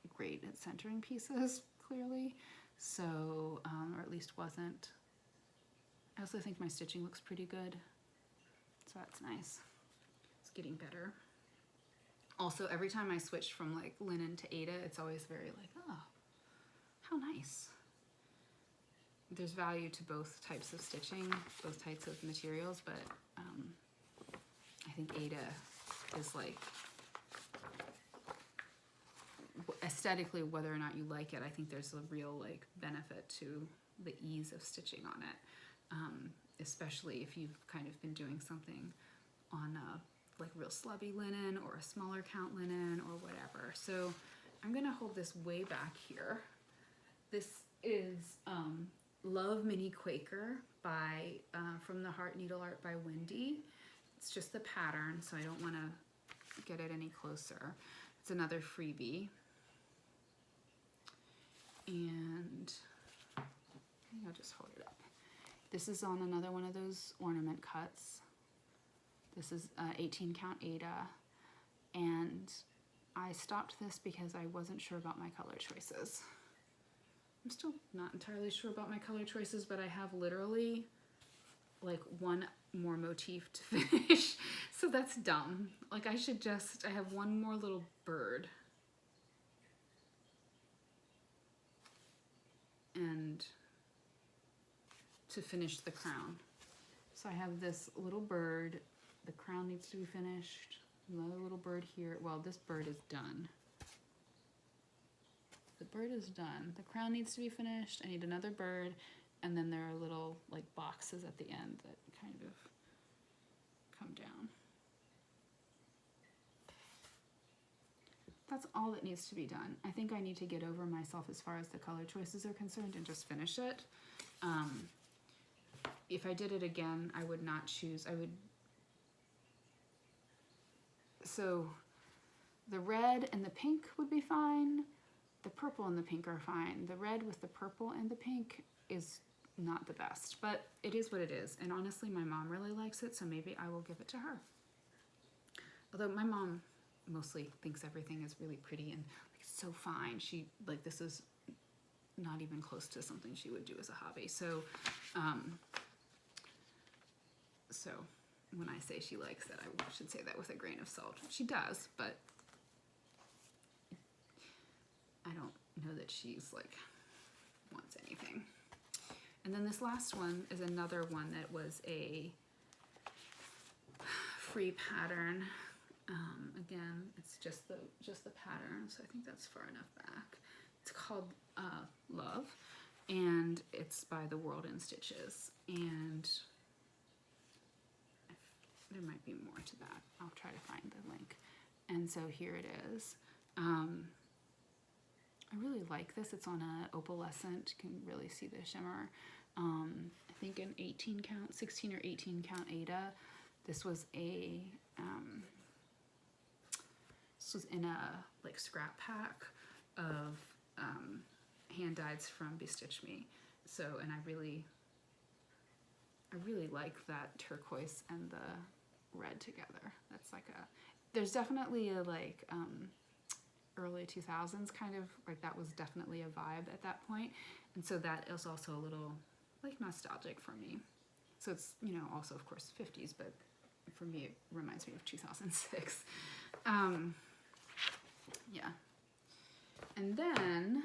great at centering pieces, clearly. So, or at least wasn't. I also think my stitching looks pretty good. So that's nice. It's getting better. Also, every time I switch from like linen to Aida, it's always very like, oh, how nice. There's value to both types of stitching, both types of materials, but I think Aida is like, aesthetically, whether or not you like it, I think there's a real like benefit to the ease of stitching on it, especially if you've kind of been doing something on like real slubby linen or a smaller count linen or whatever. So I'm gonna hold this way back here. This is Love Mini Quaker by from the Heart Needleart by Wendy. It's just the pattern, so I don't want to get it any closer. It's another freebie. And I think I'll just hold it up. This is on another one of those ornament cuts. This is 18 count Aida, and I stopped this because I wasn't sure about my color choices. I'm still not entirely sure about my color choices, but I have literally like one more motif to finish. So that's dumb. Like I have one more little bird. And to finish the crown. So I have this little bird. The crown needs to be finished. Another little bird here. Well, this bird is done. The bird is done. The crown needs to be finished. I need another bird. And then there are little like boxes at the end that kind of come down. That's all that needs to be done. I think I need to get over myself as far as the color choices are concerned and just finish it. If I did it again, I would not choose, so the red and the pink would be fine. The purple and the pink are fine. The red with the purple and the pink is not the best, but it is what it is. And honestly, my mom really likes it, so maybe I will give it to her. Although my mom mostly thinks everything is really pretty and like so fine. She like this is not even close to something she would do as a hobby. So so when I say she likes it, I should say that with a grain of salt. She does, but I don't know that she's like wants anything. And then this last one is another one that was a free pattern. Again, it's just the pattern, so I think that's far enough back. It's called Love, and it's by The World in Stitches, and there might be more to that. I'll try to find the link. And so here it is. I really like this. It's on a opalescent. You can really see the shimmer. I think an 18 count, 16 or 18 count Aida. This was a this was in a like scrap pack of hand dyeds from Bestitch Me. So, and I really like that turquoise and the red together. That's like there's definitely a like early 2000s kind of like that was definitely a vibe at that point, and so that is also a little like nostalgic for me. So it's, you know, also of course 50s, but for me it reminds me of 2006. Yeah. And then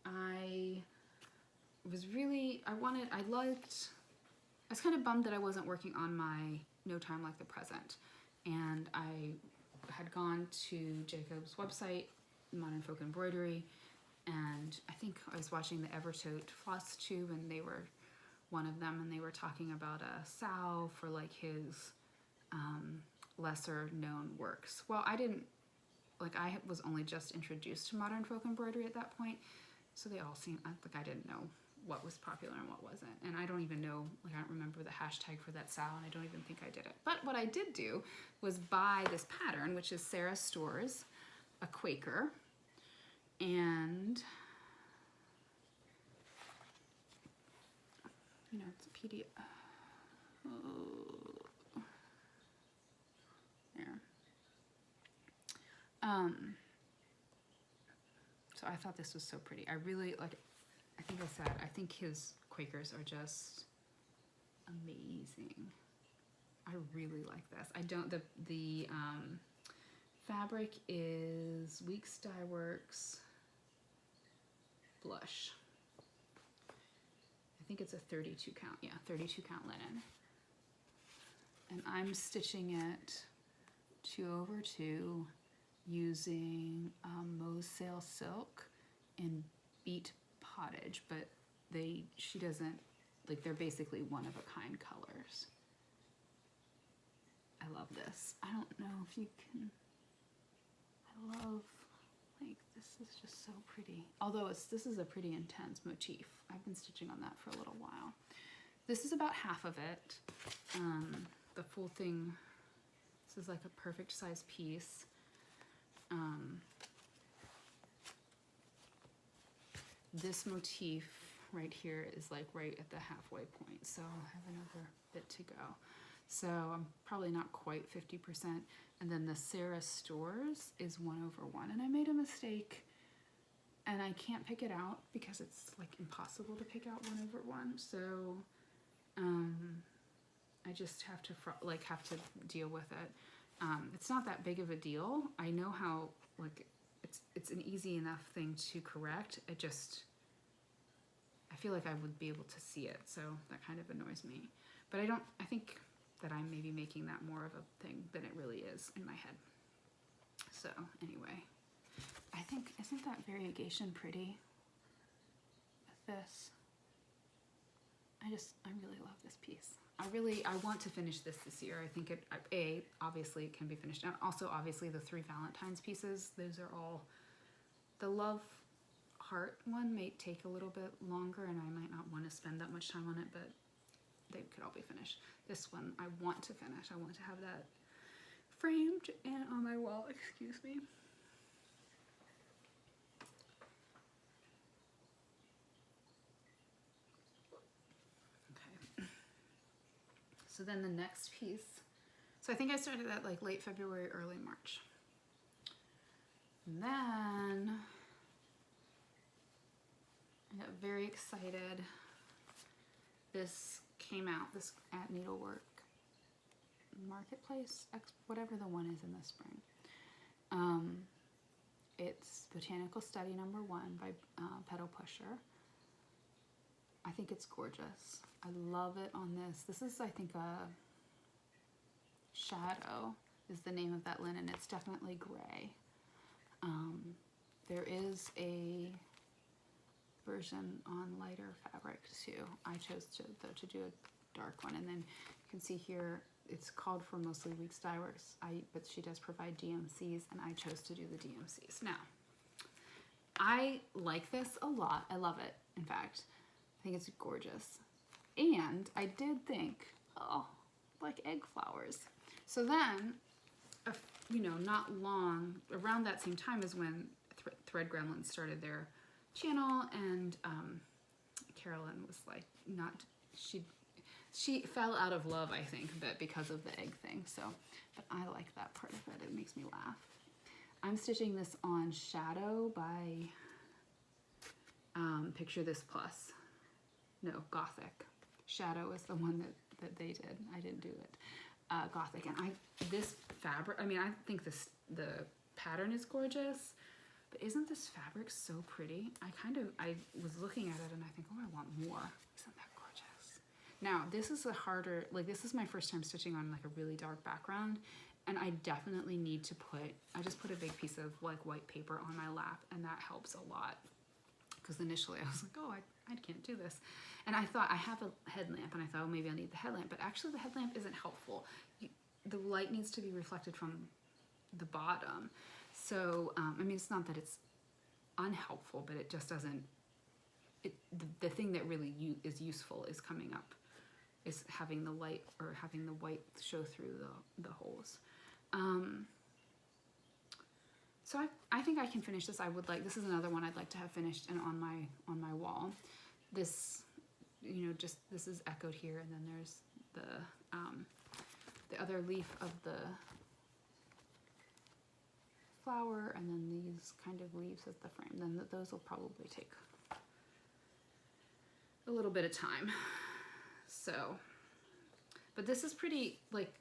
I was kind of bummed that I wasn't working on my No Time Like the Present, and I had gone to Jacob's website, Modern Folk Embroidery, and I think I was watching the Evertote Flosstube, and they were one of them, and they were talking about a sow for like his lesser known works. Well, I was only just introduced to Modern Folk Embroidery at that point, so they all seemed like I didn't know what was popular and what wasn't, and I don't even know, like I don't remember the hashtag for that sow, and I don't even think I did it. But what I did do was buy this pattern, which is Sarah Storrs, a Quaker, and you know, it's a PDF. Oh, there. So I thought this was so pretty. I really, like, I think I said, I think his Quakers are just amazing. I really like this. I don't, the fabric is Weeks Dye Works Blush. I think it's a 32 count, yeah, 32 count linen. And I'm stitching it 2/2 using Mose Sail Silk in Beat Pottage, but she doesn't, like, they're basically one-of-a-kind colors. I love this. I don't know if you can, I love, like, this is just so pretty. Although this is a pretty intense motif. I've been stitching on that for a little while. This is about half of it. The full thing, this is like a perfect size piece. This motif right here is like right at the halfway point, so I have another bit to go. So I'm probably not quite 50%. And then the Sarah Storrs is 1/1, and I made a mistake and I can't pick it out because it's like impossible to pick out 1/1. So I just have to deal with it. It's not that big of a deal. I know how, like, it's an easy enough thing to correct. I feel like I would be able to see it, so that kind of annoys me. But I think that I'm maybe making that more of a thing than it really is in my head. So anyway, I think, isn't that variegation pretty with this? I really love this piece. I want to finish this year. I think obviously it can be finished. And also obviously the 3 Valentine's pieces, those are all, the Love Heart one may take a little bit longer and I might not want to spend that much time on it, but they could all be finished. This one I want to finish. I want to have that framed and on my wall, excuse me. Okay. So then the next piece, so I think I started at like late February, early March. And then I got very excited. This came out, this at Needlework Marketplace, whatever the one is in the spring. It's Botanical Study #1 by Petal Pusher. I think it's gorgeous. I love it on this. This is, I think, a Shadow is the name of that linen. It's definitely gray. There is a version on lighter fabric too. I chose to do a dark one, and then you can see here it's called for mostly Weeks Dye Works, but she does provide DMCs, and I chose to do the DMCs. Now, I like this a lot. I love it, in fact. I think it's gorgeous. And I did think, oh, like egg flowers. So then, you know, not long, around that same time is when Thread Gremlins started their channel, and Carolyn was like, she fell out of love, I think, but because of the egg thing. So, but I like that part of it. It makes me laugh. I'm stitching this on Shadow by Picture This Plus. No, Gothic. Shadow is the one that they did. I didn't do it. Gothic, and this fabric, I mean, I think the pattern is gorgeous, but isn't this fabric so pretty? I was looking at it and I think, oh, I want more. Isn't that gorgeous? Now, this is this is my first time stitching on like a really dark background, and I definitely need to I just put a big piece of like white paper on my lap, and that helps a lot. Because initially I was like, oh, I can't do this. And I thought, I have a headlamp, and I thought, oh, maybe I'll need the headlamp. But actually the headlamp isn't helpful. The light needs to be reflected from the bottom. So, I mean, it's not that it's unhelpful, but it just doesn't, the thing that really is useful is coming up, is having the light, or having the white show through the holes. So I think I can finish this. This is another one I'd like to have finished and on my wall. This, you know, this is echoed here, and then there's the other leaf of the flower, and then these kind of leaves as the frame, then those will probably take a little bit of time. So, but this is pretty, like,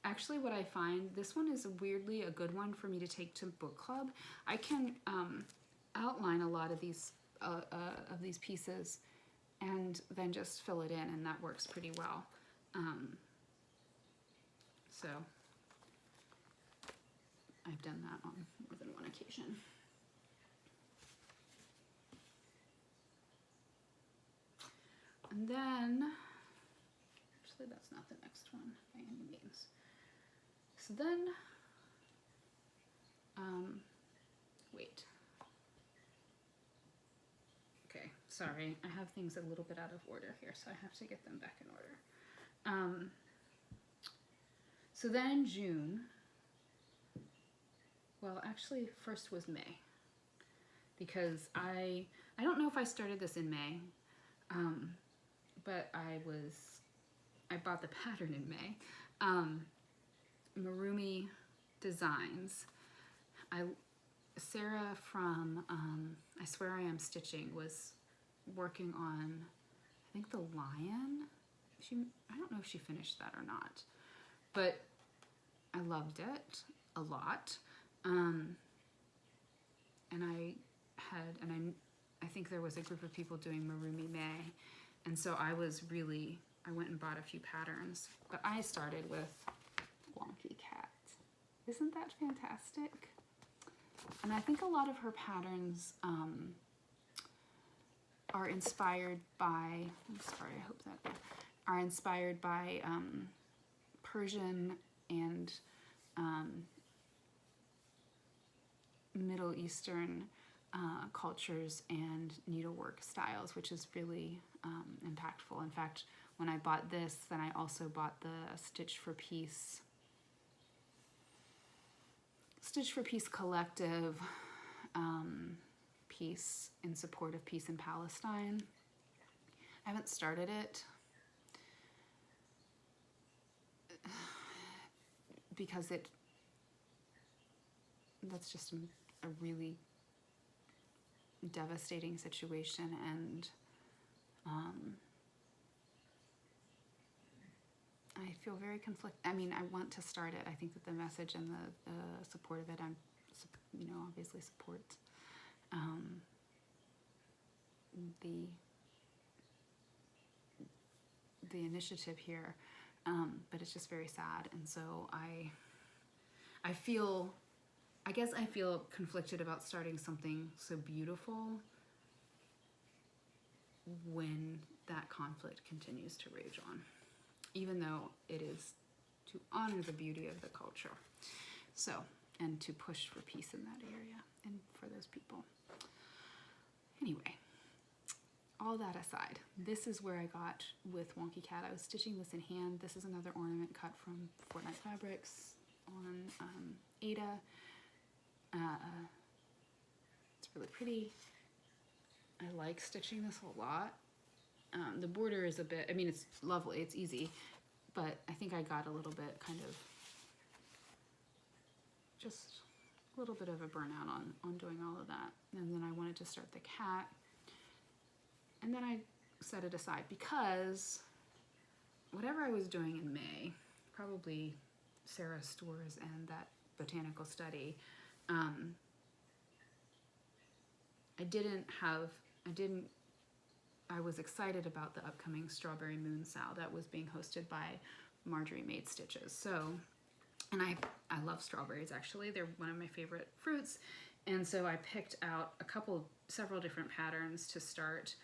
actually what I find, this one is weirdly a good one for me to take to book club. I can outline a lot of these pieces and then just fill it in, and that works pretty well. So I've done that on more than one occasion. And then, actually that's not the next one by any means. So then, wait. Okay, sorry, I have things a little bit out of order here, so I have to get them back in order. So then in June, well, actually first was May, because I don't know if I started this in May, but I bought the pattern in May. Marroomy Designs. Sarah from I Swear I Am Stitching was working on, I think, the Lion. I don't know if she finished that or not, but I loved it a lot. And I think there was a group of people doing Marroomy May, and so I went and bought a few patterns, but I started with Wonky Cat. Isn't that fantastic? And I think a lot of her patterns are inspired by, I'm sorry, I hope that, are inspired by Persian and Middle Eastern cultures and needlework styles, which is really impactful. In fact, when I bought this, then I also bought the Stitch for Peace collective piece in support of peace in Palestine. I haven't started it because that's just a really devastating situation, and I feel very conflicted. I mean, I want to start it. I think that the message and the support of it, obviously support the initiative here, but it's just very sad. And so I guess I feel conflicted about starting something so beautiful when that conflict continues to rage on, even though it is to honor the beauty of the culture. So, and to push for peace in that area and for those people. Anyway, all that aside, this is where I got with Wonky Cat. I was stitching this in hand. This is another ornament cut from Fortnite Fabrics on Ada. It's really pretty. I like stitching this a lot. The border is a bit, I mean, it's lovely, it's easy, but I think I got a little bit kind of, just a little bit of a burnout on doing all of that. And then I wanted to start the cat, and then I set it aside because whatever I was doing in May, probably Sarah Storrs and that botanical study, I was excited about the upcoming Strawberry Moon Sow that was being hosted by Marjorie Made Stitches. So, and I love strawberries, actually. They're one of my favorite fruits. And so I picked out several different patterns to start.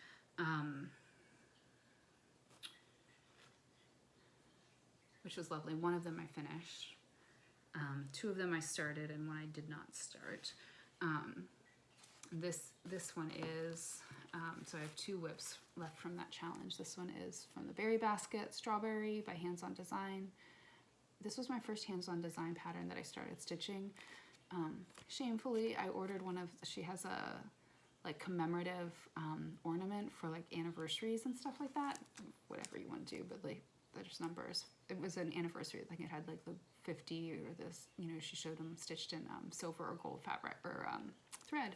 Which was lovely. One of them I finished. Two of them I started, and one I did not start. This one is, so I have 2 whips left from that challenge. This one is from the Berry Basket Strawberry by Hands On Design. This was my first Hands On Design pattern that I started stitching. Shamefully, I ordered one of, she has a like commemorative ornament for like anniversaries and stuff like that. Whatever you want to do, but like there's numbers. It was an anniversary, like it had like the 50 or this, you know, she showed them stitched in silver or gold fabric or thread,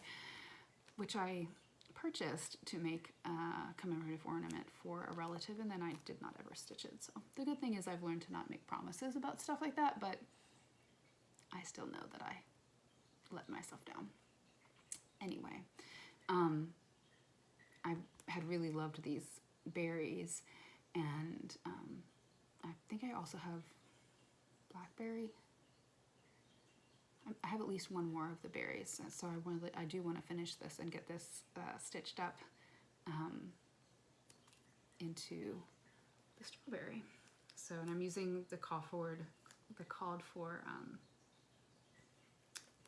which I purchased to make a commemorative ornament for a relative, and then I did not ever stitch it. So the good thing is I've learned to not make promises about stuff like that, but I still know that I let myself down. Anyway, I had really loved these berries, and I think I also have blackberry. I have at least one more of the berries, so I do want to finish this and get this stitched up into the strawberry. So, and I'm using the called for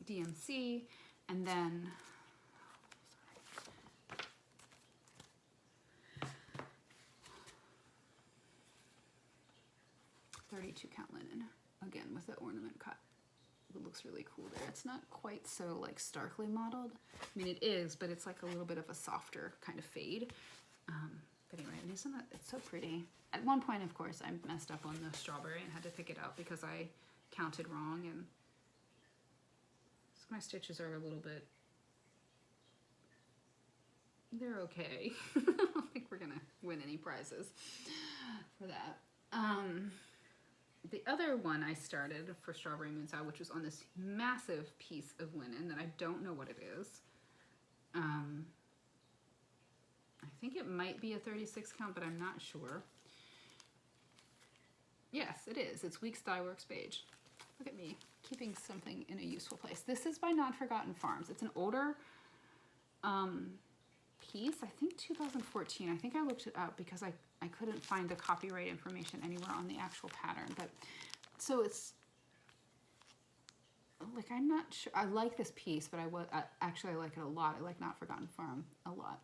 DMC, and then 32 count linen, again with the ornament cut. It looks really cool there. It's not quite so like starkly modeled. I mean, it is, but it's like a little bit of a softer kind of fade. But anyway, and isn't that, it's so pretty. At one point, of course, I messed up on the strawberry and had to pick it out because I counted wrong, and so my stitches are a little bit, they're okay. I don't think we're gonna win any prizes for that. The other one I started for Strawberry Moonside, which was on this massive piece of linen that I don't know what it is. I think it might be a 36 count, but I'm not sure. Yes, it is. It's Weeks Dye Works beige. Look at me, keeping something in a useful place. This is by Not Forgotten Farms. It's an older piece, I think 2014. I think I looked it up because I couldn't find the copyright information anywhere on the actual pattern. But so it's like, I'm not sure. I like this piece, but actually I like it a lot. I like Not Forgotten Farm a lot.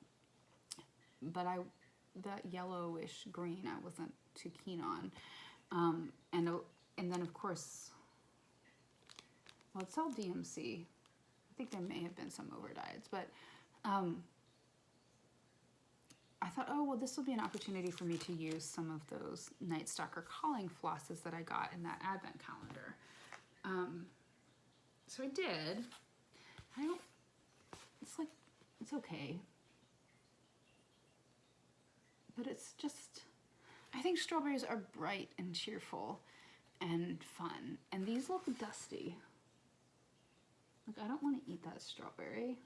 But that yellowish green I wasn't too keen on. And then of course, well, it's all DMC. I think there may have been some overdyes, but I thought, oh, well, this will be an opportunity for me to use some of those Night Stalker calling flosses that I got in that advent calendar. So I did. It's okay. But it's just, I think strawberries are bright and cheerful and fun. And these look dusty. Like, I don't want to eat that strawberry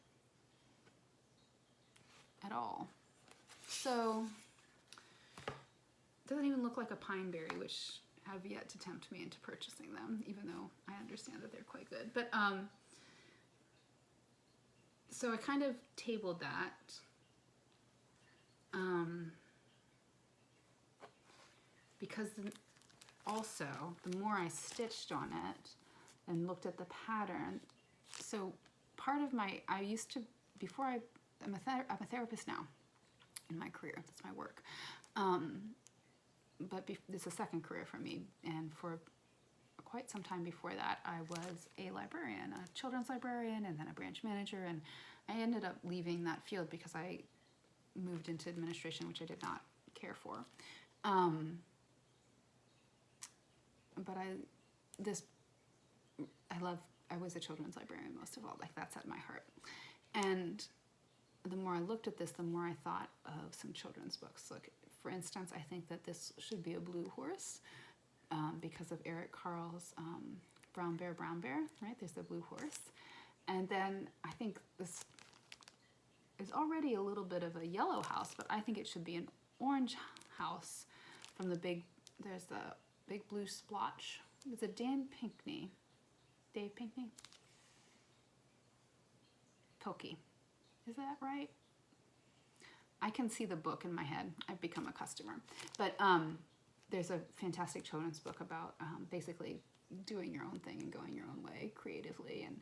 at all. So, it doesn't even look like a pine berry, which have yet to tempt me into purchasing them, even though I understand that they're quite good. But, so I kind of tabled that. Because also, the more I stitched on it and looked at the pattern, so part of my, I'm a therapist now in my career. That's my work. But it's a second career for me. And for quite some time before that, I was a librarian, a children's librarian, and then a branch manager. And I ended up leaving that field because I moved into administration, which I did not care for. But I was a children's librarian most of all, like that's at my heart. And the more I looked at this, the more I thought of some children's books. Like, for instance, I think that this should be a blue horse because of Eric Carle's Brown Bear, right? There's the blue horse. And then I think this is already a little bit of a yellow house, but I think it should be an orange house from there's the big blue splotch. It's a Dave Pinkney? Pilkey. Is that right? I can see the book in my head. I've become a customer. But there's a fantastic children's book about basically doing your own thing and going your own way creatively, and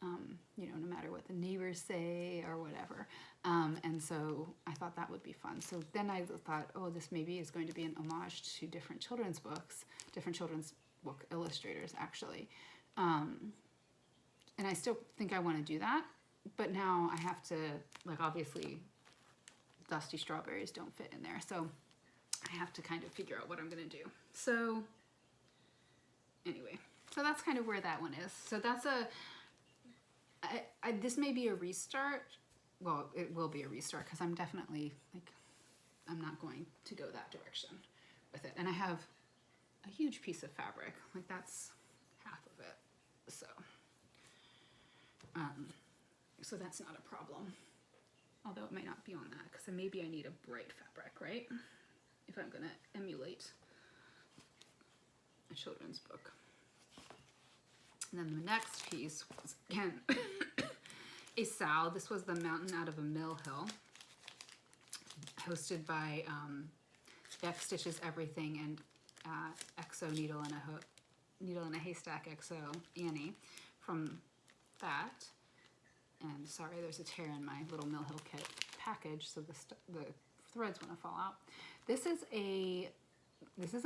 no matter what the neighbors say or whatever. And so I thought that would be fun. So then I thought, oh, this maybe is going to be an homage to different children's books, different children's book illustrators, actually. And I still think I want to do that, but now I have to, like, obviously dusty strawberries don't fit in there. So I have to kind of figure out what I'm going to do. So anyway, so that's kind of where that one is. So that's this may be a restart. Well, it will be a restart because I'm definitely like, I'm not going to go that direction with it. And I have a huge piece of fabric, like that's half of it. So that's not a problem. Although it might not be on that because maybe I need a bright fabric, right? If I'm gonna emulate a children's book. And then the next piece was, again, a sow. This was the Mountain Out of a Mill Hill, hosted by Beck Stitches Everything and XO Needle in a Haystack XO Annie from that. And sorry, there's a tear in my little Mill Hill kit package, so the threads want to fall out. This is a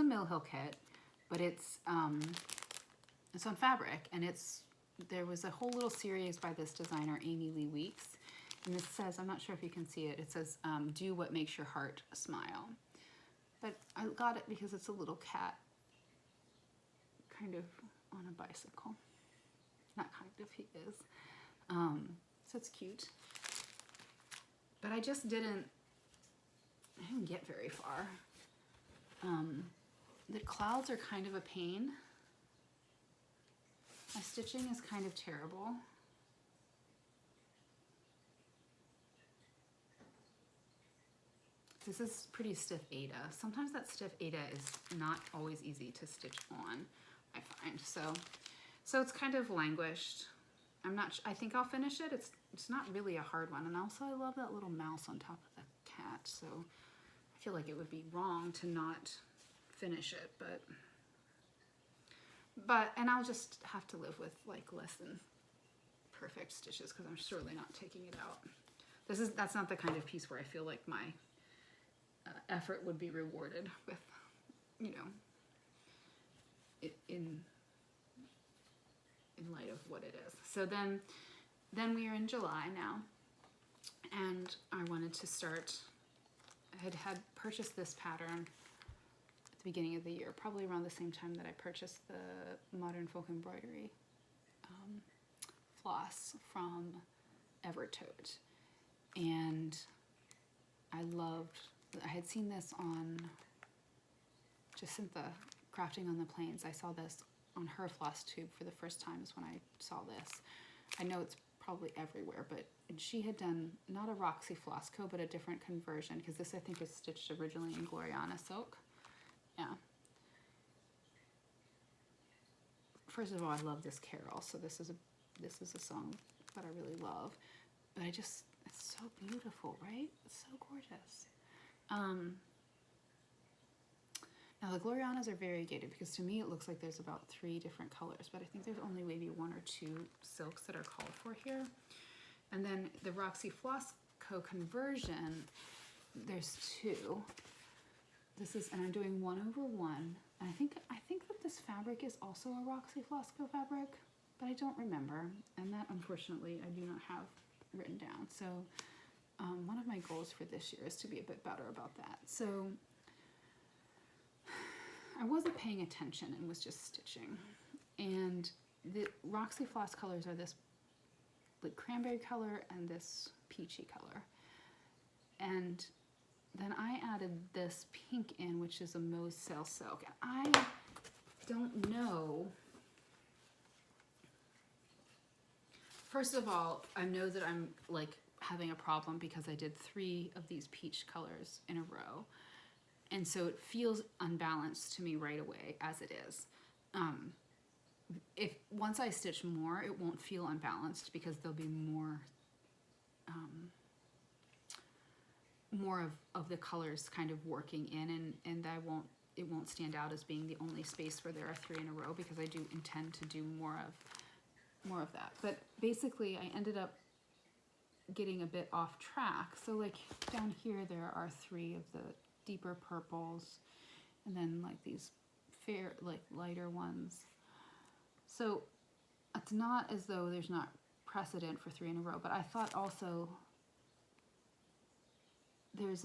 Mill Hill kit, but it's on fabric, and there was a whole little series by this designer Amy Lee Weeks, and this says, I'm not sure if you can see it, it says do what makes your heart smile. But I got it because it's a little cat kind of on a bicycle. Not kind of, he is. So it's cute. But I just didn't get very far. The clouds are kind of a pain. My stitching is kind of terrible. This is pretty stiff Aida. Sometimes that stiff Aida is not always easy to stitch on, I find. So it's kind of languished. I think I'll finish it. It's not really a hard one. And also I love that little mouse on top of the cat. So I feel like it would be wrong to not finish it, and I'll just have to live with like less than perfect stitches because I'm surely not taking it out. That's not the kind of piece where I feel like my effort would be rewarded with, you know, in light of what it is. So then we are in July now, and I wanted to start. I had purchased this pattern at the beginning of the year, probably around the same time that I purchased the Modern Folk Embroidery floss from Evertote, and I had seen this on Jacinta Crafting on the Plains. I saw this on her Flosstube for the first time is when I saw this. I know it's probably everywhere, but she had done not a Roxy Flossco, but a different conversion, because this I think was stitched originally in Gloriana silk. Yeah. First of all, I love this carol, so this is a song that I really love. But it's so beautiful, right? It's so gorgeous. Now the Glorianas are variegated because to me it looks like there's about 3 different colors, but I think there's only maybe 1 or 2 silks that are called for here. And then the Roxy Flossco conversion, there's 2. And I'm doing 1/1. And I think that this fabric is also a Roxy Flossco fabric, but I don't remember. And that unfortunately I do not have written down. So one of my goals for this year is to be a bit better about that. So I wasn't paying attention and was just stitching. And the Roxy Floss colors are this like cranberry color and this peachy color. And then I added this pink in, which is a Mauve Sail Silk. And I don't know. First of all, I know that I'm like having a problem because I did 3 of these peach colors in a row. And so it feels unbalanced to me right away as it is. If once I stitch more, it won't feel unbalanced because there'll be more of the colors kind of working in, and it won't stand out as being the only space where there are 3 in a row, because I do intend to do more of that. But basically I ended up getting a bit off track. So like down here there are 3 of the deeper purples, and then like these fair, like lighter ones. So it's not as though there's not precedent for 3 in a row, but I thought also there was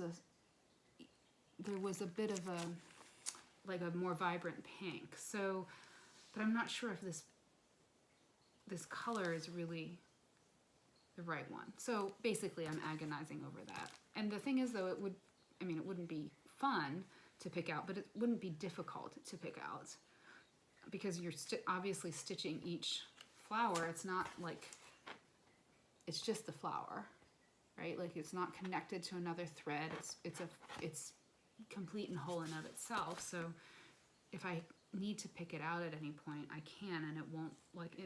a bit of a more vibrant pink. So but I'm not sure if this color is really the right one. So basically I'm agonizing over that. And the thing is though, it wouldn't be fun to pick out, but it wouldn't be difficult to pick out because you're obviously stitching each flower. It's not like, it's just the flower, right? Like it's not connected to another thread. It's complete and whole in of itself. So if I need to pick it out at any point, I can, and it won't like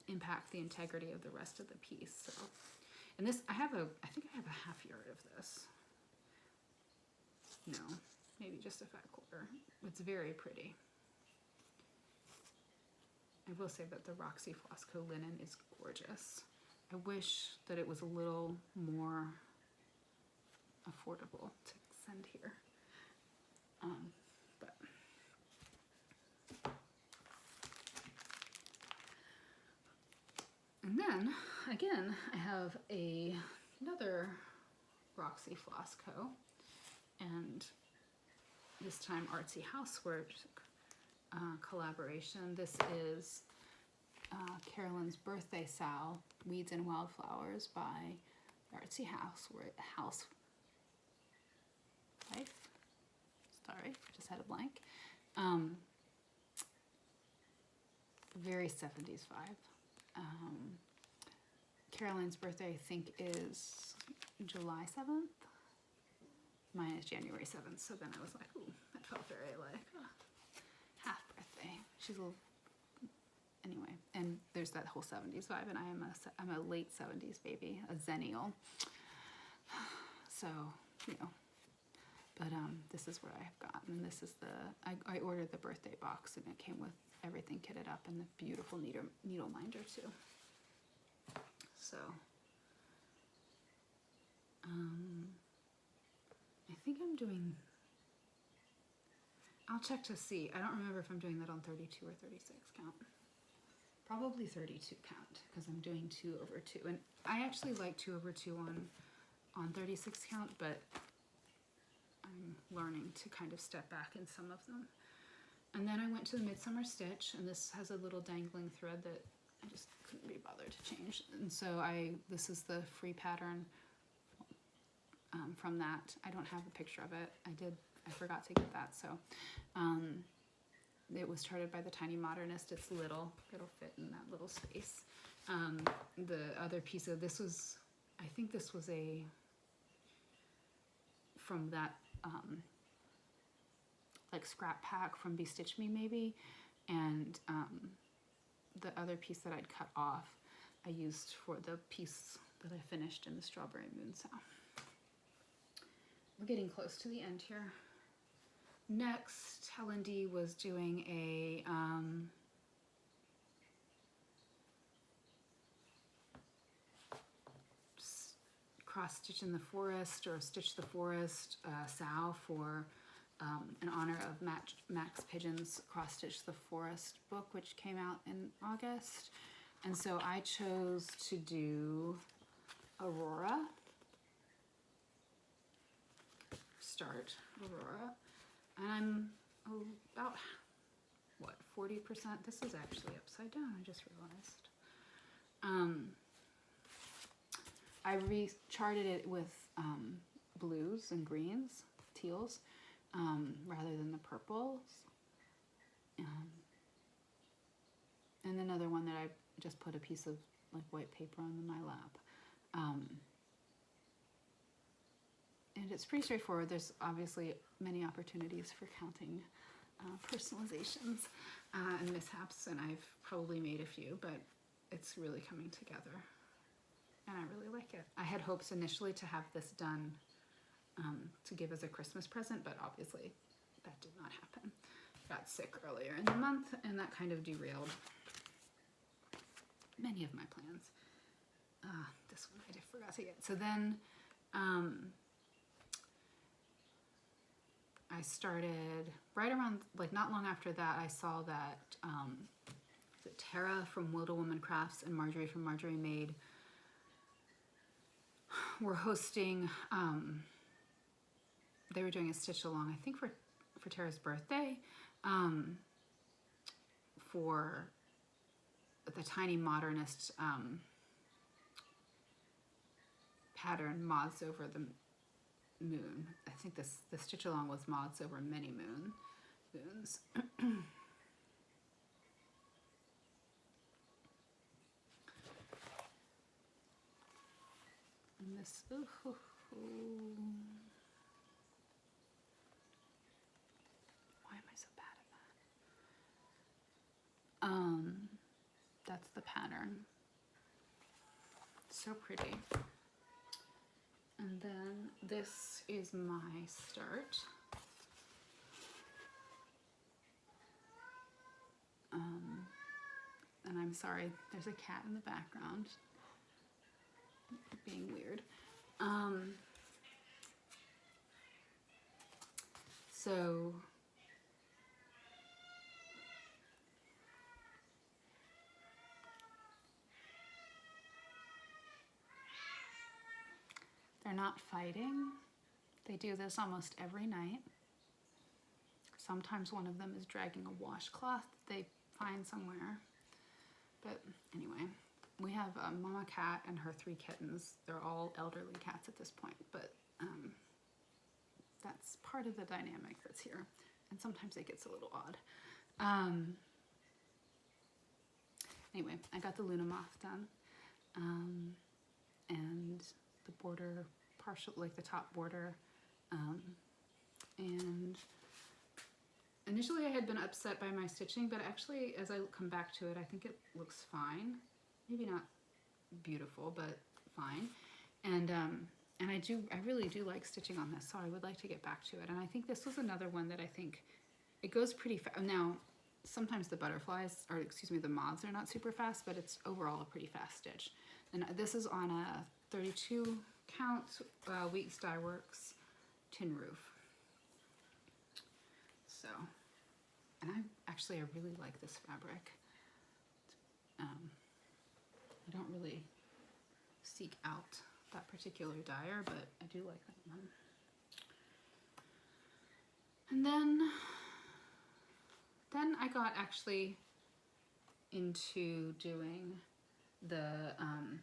impact the integrity of the rest of the piece. So, and this, I think I have a half yard of this. No, maybe just a fat quarter. It's very pretty. I will say that the Roxy Flossco linen is gorgeous. I wish that it was a little more affordable to send here. But and then again, I have another Roxy Flossco, and this time Artsy Housewife collaboration. This is Carolyn's Birthday Sal, Weeds and Wildflowers by Artsy Housewife. Sorry, just had a blank. Very 70s vibe. Caroline's birthday, I think, is July 7th. Mine is January 7th. So then I was like, ooh, that felt very like half birthday. She's a little, anyway. And there's that whole 70s vibe, and I'm a late 70s baby, a zennial. So, you know. But this is what I've gotten, and this is I ordered the birthday box, and it came with everything kitted up, and the beautiful needle minder too. So, I think I'm doing, I'll check to see. I don't remember if I'm doing that on 32 or 36 count. Probably 32 count, because I'm doing 2/2. And I actually like 2/2 on 36 count, but I'm learning to kind of step back in some of them. And then I went to the Midsummer Stitch, and this has a little dangling thread that I just couldn't be bothered to change. And so this is the free pattern from that. I don't have a picture of it. I forgot to get that. So it was charted by the Tiny Modernist. It's little. It'll fit in that little space. The other piece of this was, I think this was from that like scrap pack from Bestitch Me maybe, and the other piece that I'd cut off I used for the piece that I finished in the Strawberry Moon Sow. We're getting close to the end here. Next, Helen D was doing a cross stitch in the forest, or stitch the forest sow for in honor of Max Pigeon's Cross Stitch the Forest book, which came out in August. And so I chose to do Aurora. Start Aurora. And I'm about, what, 40%? This is actually upside down, I just realized. I recharted it with blues and greens, teals, rather than the purples. And another one that I just put a piece of like white paper on my lap. And it's pretty straightforward. There's obviously many opportunities for counting personalizations and mishaps, and I've probably made a few, but it's really coming together. And I really like it. I had hopes initially to have this done to give as a Christmas present, but obviously that did not happen. Got sick earlier in the month, and that kind of derailed many of my plans. This one I forgot to get. So then I started, right around, like not long after that, I saw that Tara from Wilda Woman Crafts and Marjorie from Marjorie Made were hosting, they were doing a stitch along, I think for Tara's birthday, for the Tiny Modernist pattern, Moths Over the Moon. I think the stitch along was Moths Over Many Moons. And this, why am I so bad at that? That's the pattern. So pretty. And then this is my start. And I'm sorry, there's a cat in the background being weird. So they're not fighting. They do this almost every night. Sometimes one of them is dragging a washcloth they find somewhere. But anyway, we have a mama cat and her 3 kittens. They're all elderly cats at this point, but that's part of the dynamic that's here. And sometimes it gets a little odd. Anyway, I got the Luna Moth done. And the border, partial, like the top border. And initially I had been upset by my stitching, but actually as I come back to it, I think it looks fine. Maybe not beautiful, but fine. And I really do like stitching on this, so I would like to get back to it. And I think this was another one that I think it goes pretty fast. Now, sometimes the butterflies, or excuse me, the moths are not super fast, but it's overall a pretty fast stitch. And this is on a 32 count Weeks Dye Works tin roof. So, and I really like this fabric. I don't really seek out that particular dyer, but I do like that one. And then I got actually into doing the, I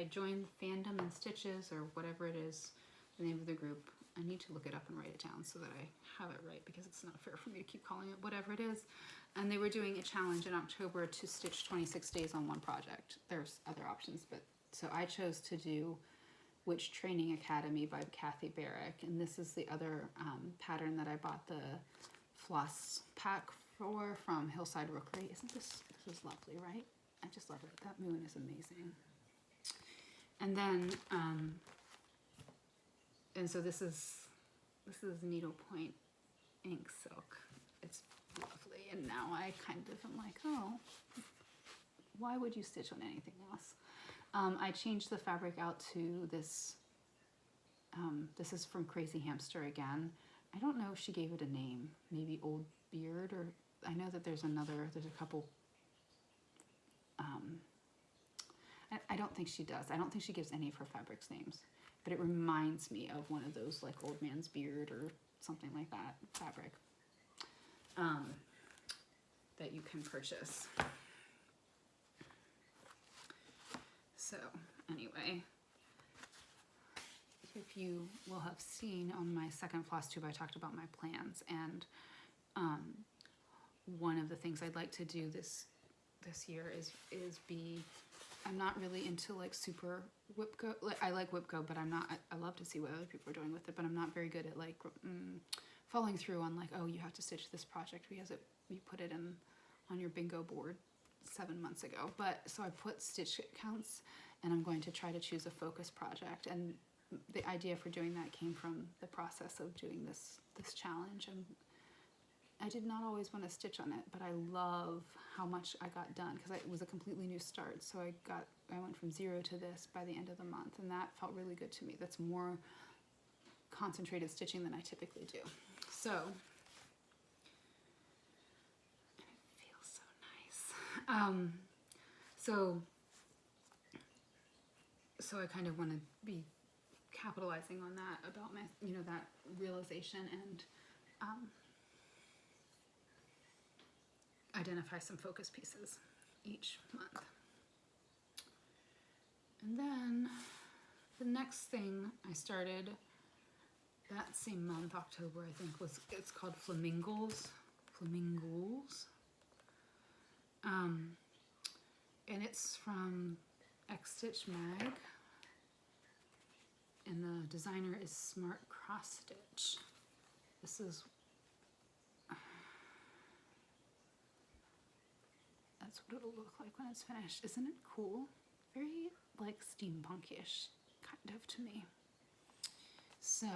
joined Fandom and Stitches, or whatever it is, the name of the group. I need to look it up and write it down so that I have it right, because it's not fair for me to keep calling it whatever it is. And they were doing a challenge in October to stitch 26 days on one project. There's other options, but so I chose to do Witch Training Academy by Kathy Barrick, and this is the other pattern that I bought the floss pack for from Hillside Rookery. Isn't this is lovely, right? I just love it. That moon is amazing. And then and so this is needlepoint ink silk. It's lovely, and now I kind of am like, oh, why would you stitch on anything else? I changed the fabric out to this. This is from Crazy Hamster again. I don't know if she gave it a name, maybe Old Beard, or I know that there's a couple. I don't think she does. I don't think she gives any of her fabrics names, but it reminds me of one of those like Old Man's Beard or something like that fabric that you can purchase. So anyway, if you will have seen on my second Flosstube, I talked about my plans, and one of the things I'd like to do this year is be, I'm not really into like super WIP Go. Like, I like WIP Go, but I'm not. I love to see what other people are doing with it, but I'm not very good at like following through on like, oh, you have to stitch this project because you put it in on your bingo board 7 months ago. But so I put stitch counts, and I'm going to try to choose a focus project. And the idea for doing that came from the process of doing this challenge. And I did not always want to stitch on it, but I love how much I got done because it was a completely new start. So I went from 0 to this by the end of the month, and that felt really good to me. That's more concentrated stitching than I typically do. So it feels so nice. So I kind of want to be capitalizing on that about my, that realization, and identify some focus pieces each month. And then the next thing I started that same month, October, I think, it's called Flamingos. And it's from X Stitch Mag. And the designer is Smart Cross Stitch. This is, that's what it'll look like when it's finished. Isn't it cool? Very like steampunkish, kind of, to me. So,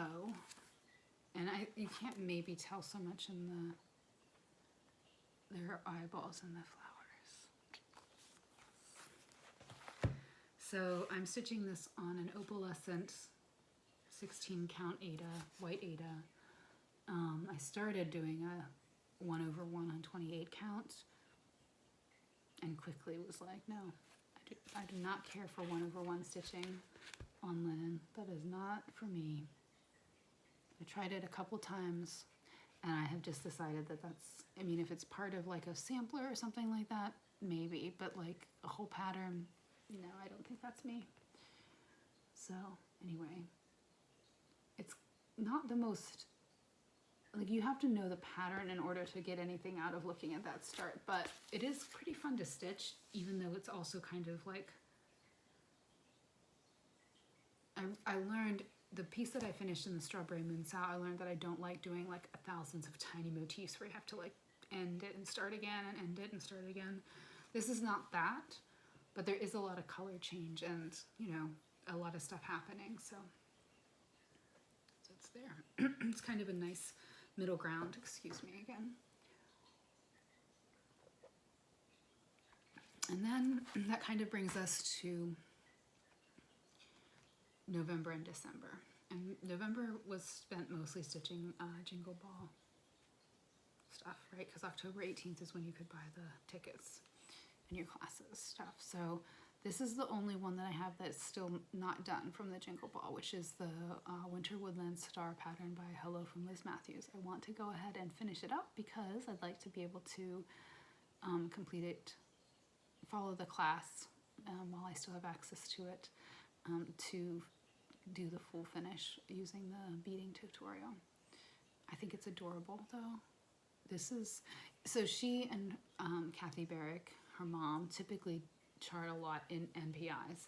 and you can't maybe tell so much in their eyeballs and the flowers. So I'm stitching this on an opalescent 16 count Aida, white Aida. I started doing a 1/1 on 28 count and quickly was like, no, I do not care for 1/1 stitching on linen. That is not for me. I tried it a couple times and I have just decided that that's, I mean, if it's part of like a sampler or something like that, maybe, but like a whole pattern, you know, I don't think that's me. So anyway, it's not the most, like, you have to know the pattern in order to get anything out of looking at that start, but it is pretty fun to stitch, even though it's also kind of like, I learned, the piece that I finished in the Strawberry Moon Sow, I learned that I don't like doing like thousands of tiny motifs where you have to like end it and start again and end it and start again. This is not that, but there is a lot of color change and, you know, a lot of stuff happening, so it's there. It's kind of a nice middle ground, excuse me again. And then that kind of brings us to November and December. And November was spent mostly stitching Jingle Ball stuff, right? Because October 18th is when you could buy the tickets in your classes stuff. So this is the only one that I have that's still not done from the Jingle Ball, which is the Winter Woodland Star pattern by Hello from Liz Matthews. I want to go ahead and finish it up because I'd like to be able to complete it, follow the class while I still have access to it, to do the full finish using the beading tutorial. I think it's adorable though. This is, so she and Kathy Barrick, her mom, typically chart a lot in NPIs,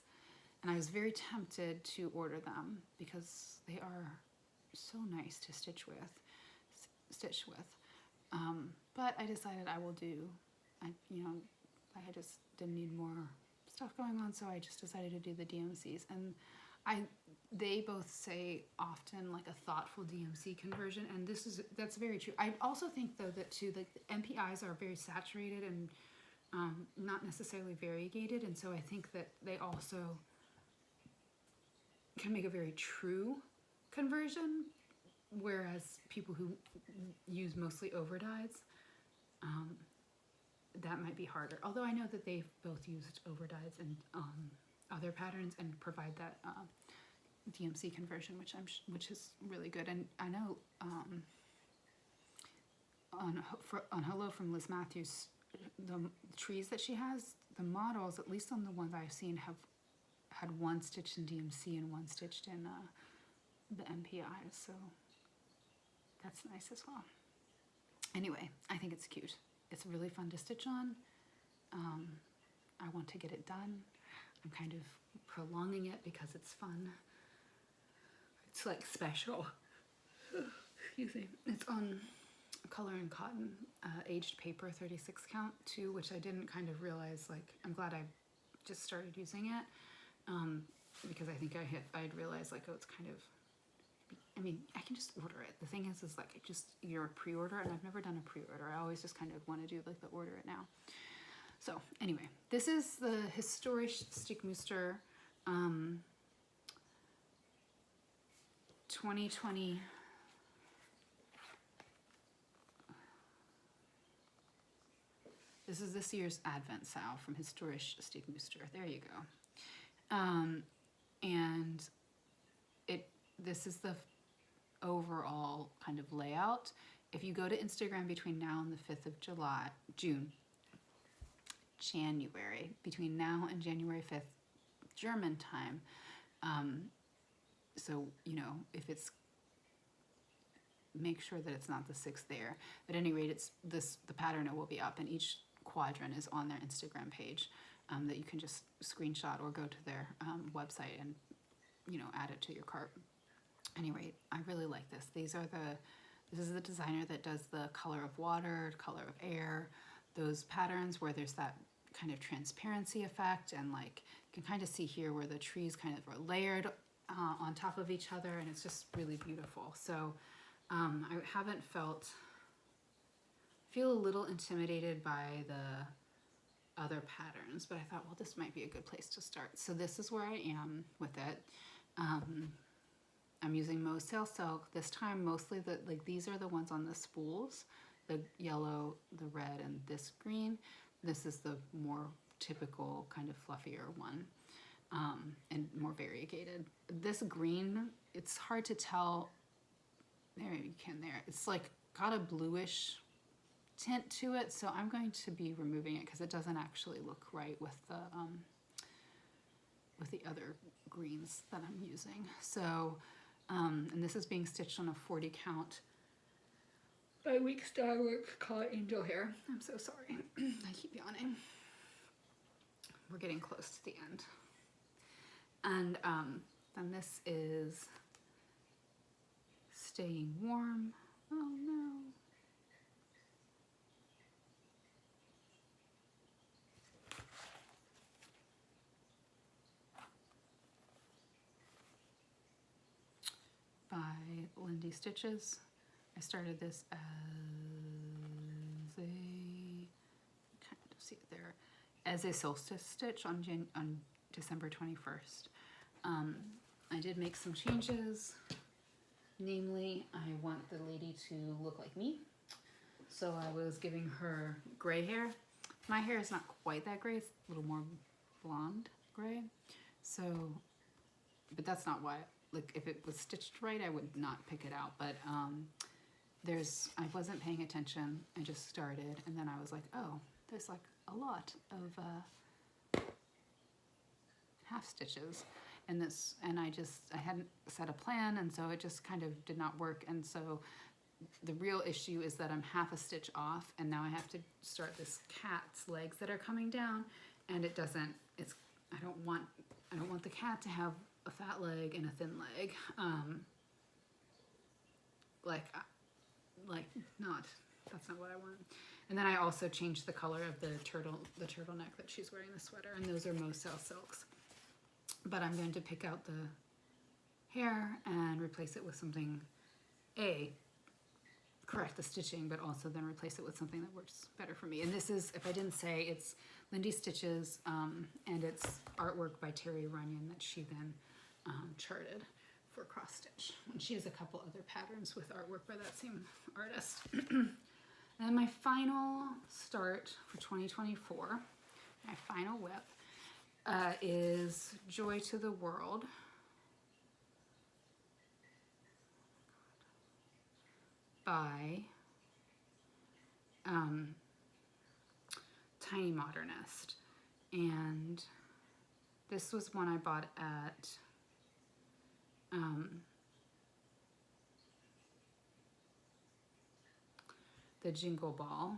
and I was very tempted to order them because they are so nice to stitch with. But I decided I will do, you know, I just didn't need more stuff going on, so I just decided to do the DMCs. And they both say often like a thoughtful DMC conversion, and that's very true. I also think though that too, like, the MPIs are very saturated and not necessarily variegated, and so I think that they also can make a very true conversion, whereas people who use mostly overdyes, that might be harder. Although I know that they've both used overdyes and other patterns and provide that DMC conversion, which is really good. And I know on Hello from Liz Matthews, the trees that she has, the models, at least on the ones I've seen, have had one stitched in DMC and one stitched in the MPIs, so that's nice as well. Anyway, I think it's cute. It's really fun to stitch on. I want to get it done. I'm kind of prolonging it because it's fun. It's like special. Excuse me. It's on Color and Cotton, aged paper, 36 count too, which I didn't kind of realize. Like, I'm glad I just started using it, because I think I'd realized like, oh, it's kind of, I mean, I can just order it. The thing is like, you're a pre-order, and I've never done a pre-order. I always just kind of want to do like the order it now. So anyway, this is the Historisch Stickmuster 2020. This is this year's Advent Sow from Historisch Stickmuster. There you go. And this is the overall kind of layout. If you go to Instagram between now and the 5th of June, January, between now and January 5th, German time. So, you know, if it's, make sure that it's not the 6th there. At any rate, it's this, the pattern will be up, and each quadrant is on their Instagram page that you can just screenshot or go to their website and, you know, add it to your cart. At any rate, I really like this. This is the designer that does the color of water, color of air, those patterns where there's that kind of transparency effect, and like you can kind of see here where the trees kind of are layered on top of each other, and it's just really beautiful. So I haven't feel a little intimidated by the other patterns, but I thought, well, this might be a good place to start. So this is where I am with it. I'm using Mauve Sail Silk this time, mostly these are the ones on the spools, the yellow, the red, and this green. This is the more typical kind of fluffier one, and more variegated. This green, it's hard to tell. There you can there. It's like got a bluish tint to it, so I'm going to be removing it because it doesn't actually look right with the other greens that I'm using. So, and this is being stitched on a 40 count by WIP Parade, call it Angel Hair. I'm so sorry. I keep yawning. We're getting close to the end. And then this is Staying Warm. Oh no. By Lindy Stitches. I started this as a, kind of see it there, as a solstice stitch on December 21st. I did make some changes. Namely, I want the lady to look like me. So I was giving her gray hair. My hair is not quite that gray, it's a little more blonde gray. So, but that's not why, like if it was stitched right, I would not pick it out. But I wasn't paying attention. I just started, and then I was like, oh, there's like a lot of half stitches. And I hadn't set a plan, and so it just kind of did not work. And so the real issue is that I'm half a stitch off, and now I have to start this cat's legs that are coming down, and it doesn't, I don't want the cat to have a fat leg and a thin leg. That's not what I want. And then I also changed the color of the turtleneck that she's wearing, the sweater, and those are Mauve Sail Silks. But I'm going to pick out the hair and replace it with something, correct the stitching, but also then replace it with something that works better for me. And this is, if I didn't say, it's Lindy Stitches, and it's artwork by Terry Runyon that she then charted for cross stitch. And she has a couple other patterns with artwork by that same artist. And my final start for 2024, my final WIP, is Joy to the World by Tiny Modernist. And this was one I bought at the Jingle Ball.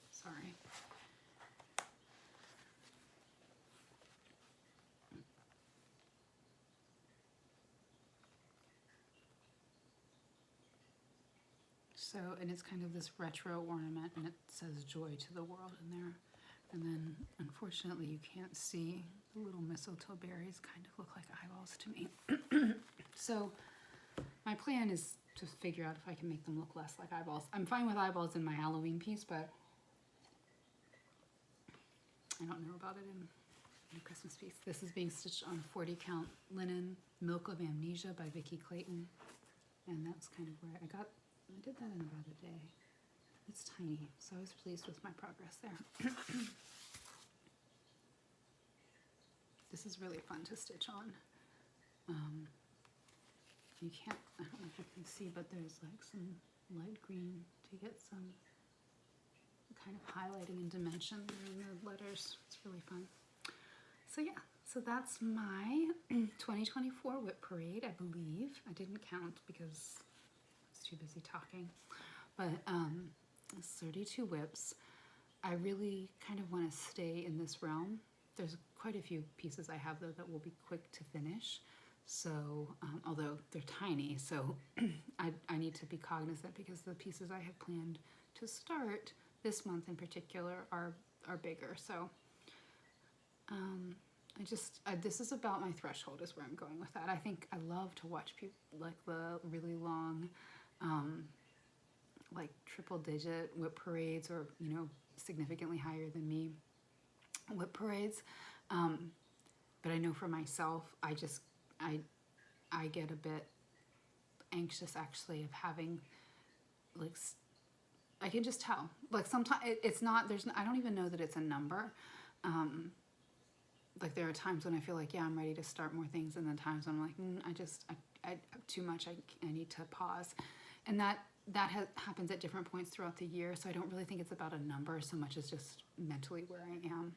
Sorry. So, and it's kind of this retro ornament, and it says Joy to the World in there. And then, unfortunately, you can't see the little mistletoe berries kind of look like eyeballs to me. So, my plan is to figure out if I can make them look less like eyeballs. I'm fine with eyeballs in my Halloween piece, but I don't know about it in the Christmas piece. This is being stitched on 40 count linen, Milk of Amnesia by Vicki Clayton. And that's kind of where I did that in about a day. It's tiny, so I was pleased with my progress there. This is really fun to stitch on. You can't, I don't know if you can see, but there's like some light green to get some kind of highlighting and dimension in the letters. It's really fun. So yeah, so that's my 2024 WIP Parade, I believe. I didn't count because I was too busy talking. But it's 32 WIPs. I really kind of want to stay in this realm. There's quite a few pieces I have though that will be quick to finish. So, although they're tiny, so I need to be cognizant because the pieces I have planned to start this month in particular are bigger. So, this is about my threshold is where I'm going with that. I think I love to watch people like the really long, like triple digit WIP parades or, you know, significantly higher than me WIP parades. But I know for myself, I get a bit anxious actually of having like, I can just tell, like sometimes it's not, I don't even know that it's a number. Like there are times when I feel like, yeah, I'm ready to start more things. And then times when I'm like, I too much, I need to pause. And that happens at different points throughout the year. So I don't really think it's about a number so much as just mentally where I am.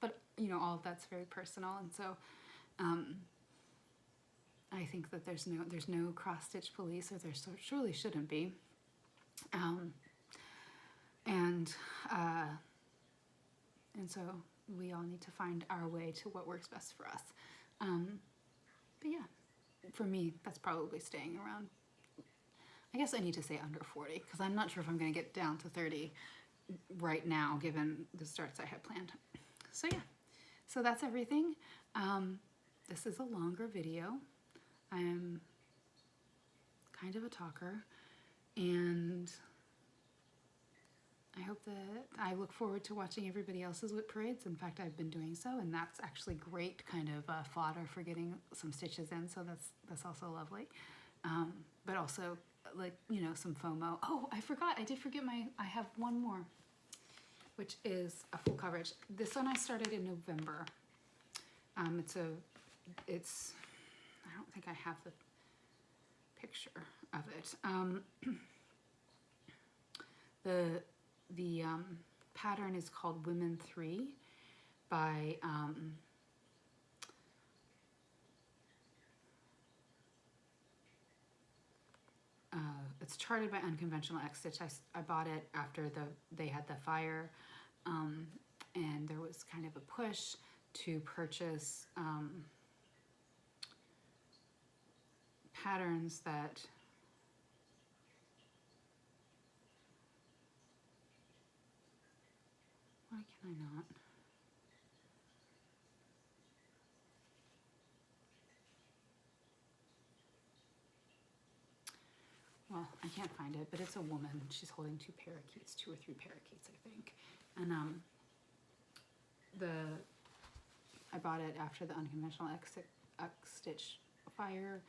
But you know, all of that's very personal. And so, I think that there's no cross-stitch police, or there surely shouldn't be. And so we all need to find our way to what works best for us. But yeah, for me, that's probably staying around. I guess I need to say under 40, because I'm not sure if I'm going to get down to 30 right now, given the starts I had planned. So yeah, so that's everything. This is a longer video. I am kind of a talker, and I hope that I look forward to watching everybody else's WIP parades. In fact, I've been doing so, and that's actually great kind of fodder for getting some stitches in, so that's also lovely. But also, like, you know, some FOMO. Oh, I did forget I have one more, which is a full coverage. This one I started in November. It's I don't think I have the picture of it. The pattern is called Women 3 by it's charted by Unconventional X Stitch. I bought it after they had the fire, and there was kind of a push to purchase patterns that why can I not? Well, I can't find it, but it's a woman. She's holding two parakeets, 2 or 3 parakeets, I think. And I bought it after the Unconventional X Stitch fire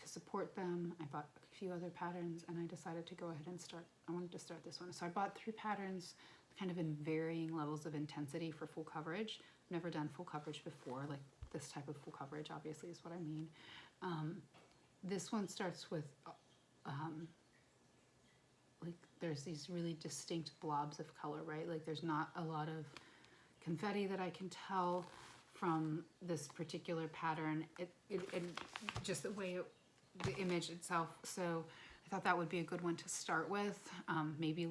to support them. I bought a few other patterns, and I decided to go ahead and I wanted to start this one. So I bought 3 patterns kind of in varying levels of intensity for full coverage. I've never done full coverage before, like this type of full coverage obviously is what I mean. This one starts with like there's these really distinct blobs of color, right? Like there's not a lot of confetti that I can tell from this particular pattern. It just the way the image itself. So I thought that would be a good one to start with. Maybe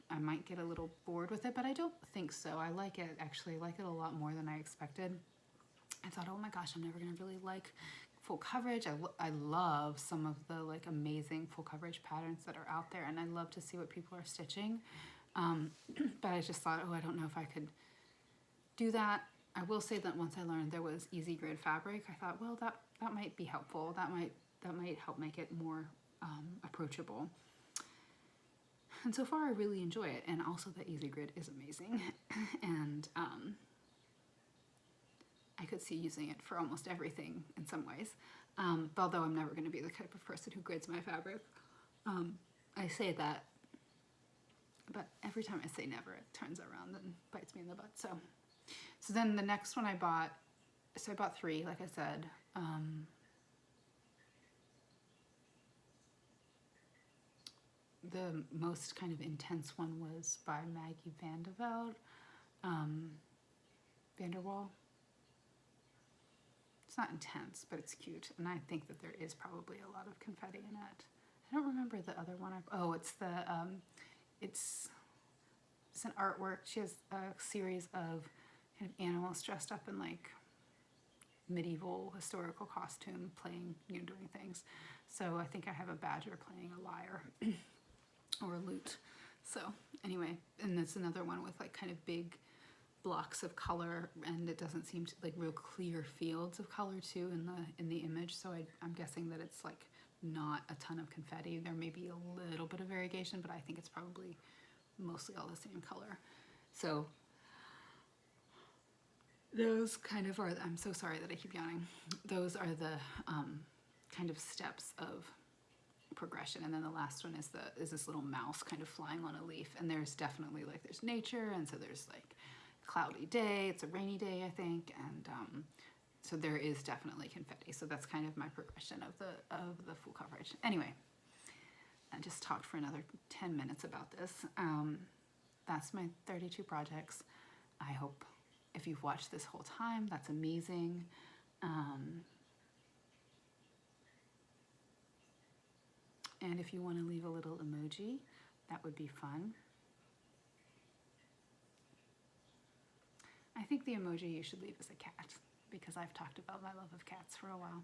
I might get a little bored with it, but I don't think so. I like it, actually. I like it a lot more than I expected. I thought, oh my gosh, I'm never gonna really like full coverage. I love some of the like amazing full coverage patterns that are out there, and I love to see what people are stitching. But I just thought, oh, I don't know if I could do that. I will say that once I learned there was easy grid fabric, I thought, well, that might be helpful. That might help make it more approachable. And so far I really enjoy it, and also the easy grid is amazing. And I could see using it for almost everything in some ways, although I'm never going to be the type of person who grids my fabric. I say that Every time I say never, it turns around and bites me in the butt. So then the next one I bought, so I bought 3, like I said. The most kind of intense one was by Maggie Vanderwall. It's not intense, but it's cute, and I think that there is probably a lot of confetti in it. I don't remember the other one. It's an artwork. She has a series of kind of animals dressed up in like medieval historical costume, playing, doing things. So I think I have a badger playing a lyre or a lute. So anyway, and it's another one with like kind of big blocks of color, and it doesn't seem to like real clear fields of color too in the image. So I'm guessing that it's like not a ton of confetti. There may be a little bit of variegation, but I think it's probably mostly all the same color. So those kind of are, I'm so sorry that I keep yawning. Those are the kind of steps of progression. And then the last one is this little mouse kind of flying on a leaf. And there's definitely like, there's nature, and so there's like cloudy day, it's a rainy day, I think, and so there is definitely confetti. So that's kind of my progression of the full coverage. Anyway, I just talked for another 10 minutes about this. That's my 32 projects. I hope if you've watched this whole time, that's amazing. And if you want to leave a little emoji, that would be fun. I think the emoji you should leave is a cat, because I've talked about my love of cats for a while.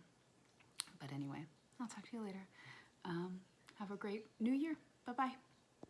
But anyway, I'll talk to you later. Have a great new year. Bye-bye.